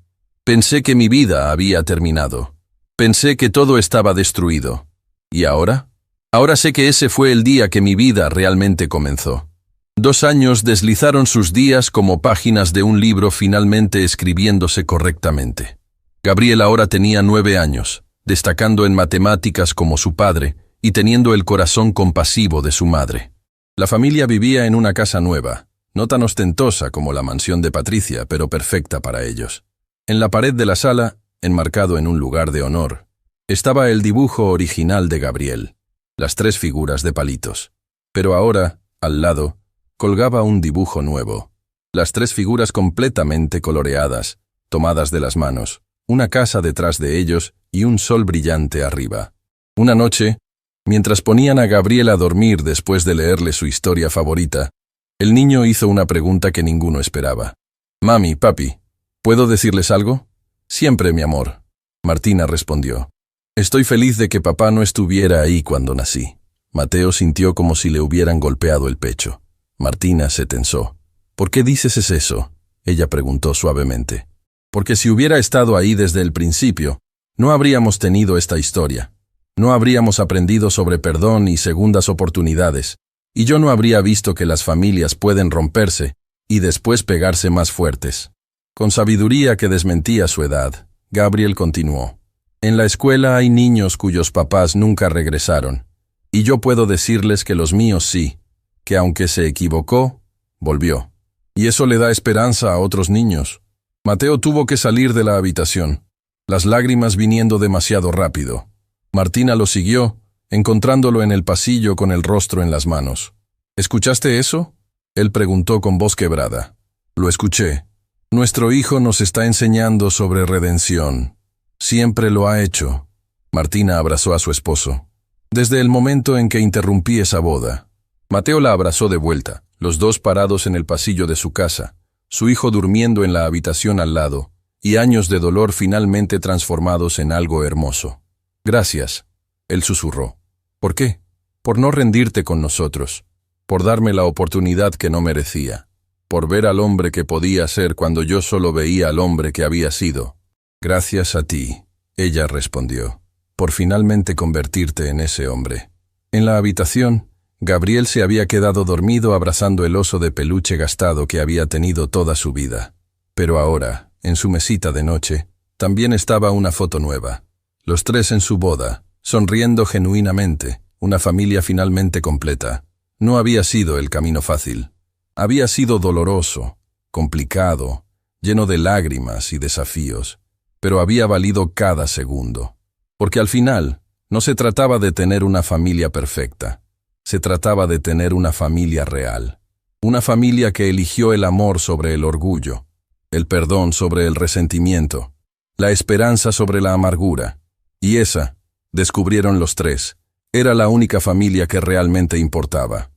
S1: pensé que mi vida había terminado. Pensé que todo estaba destruido. ¿Y ahora? Ahora sé que ese fue el día que mi vida realmente comenzó. 2 años deslizaron sus días como páginas de un libro finalmente escribiéndose correctamente. Gabriel ahora tenía 9 años, destacando en matemáticas como su padre y teniendo el corazón compasivo de su madre. La familia vivía en una casa nueva, no tan ostentosa como la mansión de Patricia, pero perfecta para ellos. En la pared de la sala, enmarcado en un lugar de honor, estaba el dibujo original de Gabriel, las 3 figuras de palitos. Pero ahora, al lado, colgaba un dibujo nuevo, las 3 figuras completamente coloreadas, tomadas de las manos, una casa detrás de ellos y un sol brillante arriba. Una noche, mientras ponían a Gabriel a dormir después de leerle su historia favorita, el niño hizo una pregunta que ninguno esperaba. «Mami, papi, ¿puedo decirles algo?» «Siempre, mi amor», Martina respondió. «Estoy feliz de que papá no estuviera ahí cuando nací». Mateo sintió como si le hubieran golpeado el pecho. Martina se tensó. «¿Por qué dices eso?», ella preguntó suavemente. «Porque si hubiera estado ahí desde el principio, no habríamos tenido esta historia. No habríamos aprendido sobre perdón y segundas oportunidades, y yo no habría visto que las familias pueden romperse y después pegarse más fuertes». Con sabiduría que desmentía su edad, Gabriel continuó. «En la escuela hay niños cuyos papás nunca regresaron, y yo puedo decirles que los míos sí, que aunque se equivocó, Volvió. Y eso le da esperanza a otros niños. Mateo tuvo que salir de la habitación, las lágrimas viniendo demasiado rápido. Martina lo siguió, encontrándolo en el pasillo con el rostro en las manos. ¿Escuchaste eso? Él preguntó con voz quebrada. Lo escuché. Nuestro hijo nos está enseñando sobre redención. Siempre lo ha hecho. Martina abrazó a su esposo. Desde el momento en que interrumpí esa boda. Mateo la abrazó de vuelta, los dos parados en el pasillo de su casa, su hijo durmiendo en la habitación al lado, y años de dolor finalmente transformados en algo hermoso. Gracias, él susurró. ¿Por qué? Por no rendirte con nosotros, por darme la oportunidad que no merecía, por ver al hombre que podía ser cuando yo solo veía al hombre que había sido. Gracias a ti, ella respondió, por finalmente convertirte en ese hombre. En la habitación, Gabriel se había quedado dormido abrazando el oso de peluche gastado que había tenido toda su vida. Pero ahora, en su mesita de noche, también estaba una foto nueva. Los tres en su boda, sonriendo genuinamente, una familia finalmente completa. No había sido el camino fácil. Había sido doloroso, complicado, lleno de lágrimas y desafíos, pero había valido cada segundo. Porque al final, no se trataba de tener una familia perfecta. Se trataba de tener una familia real. Una familia que eligió el amor sobre el orgullo, el perdón sobre el resentimiento, la esperanza sobre la amargura. Y esa, descubrieron los tres, era la única familia que realmente importaba.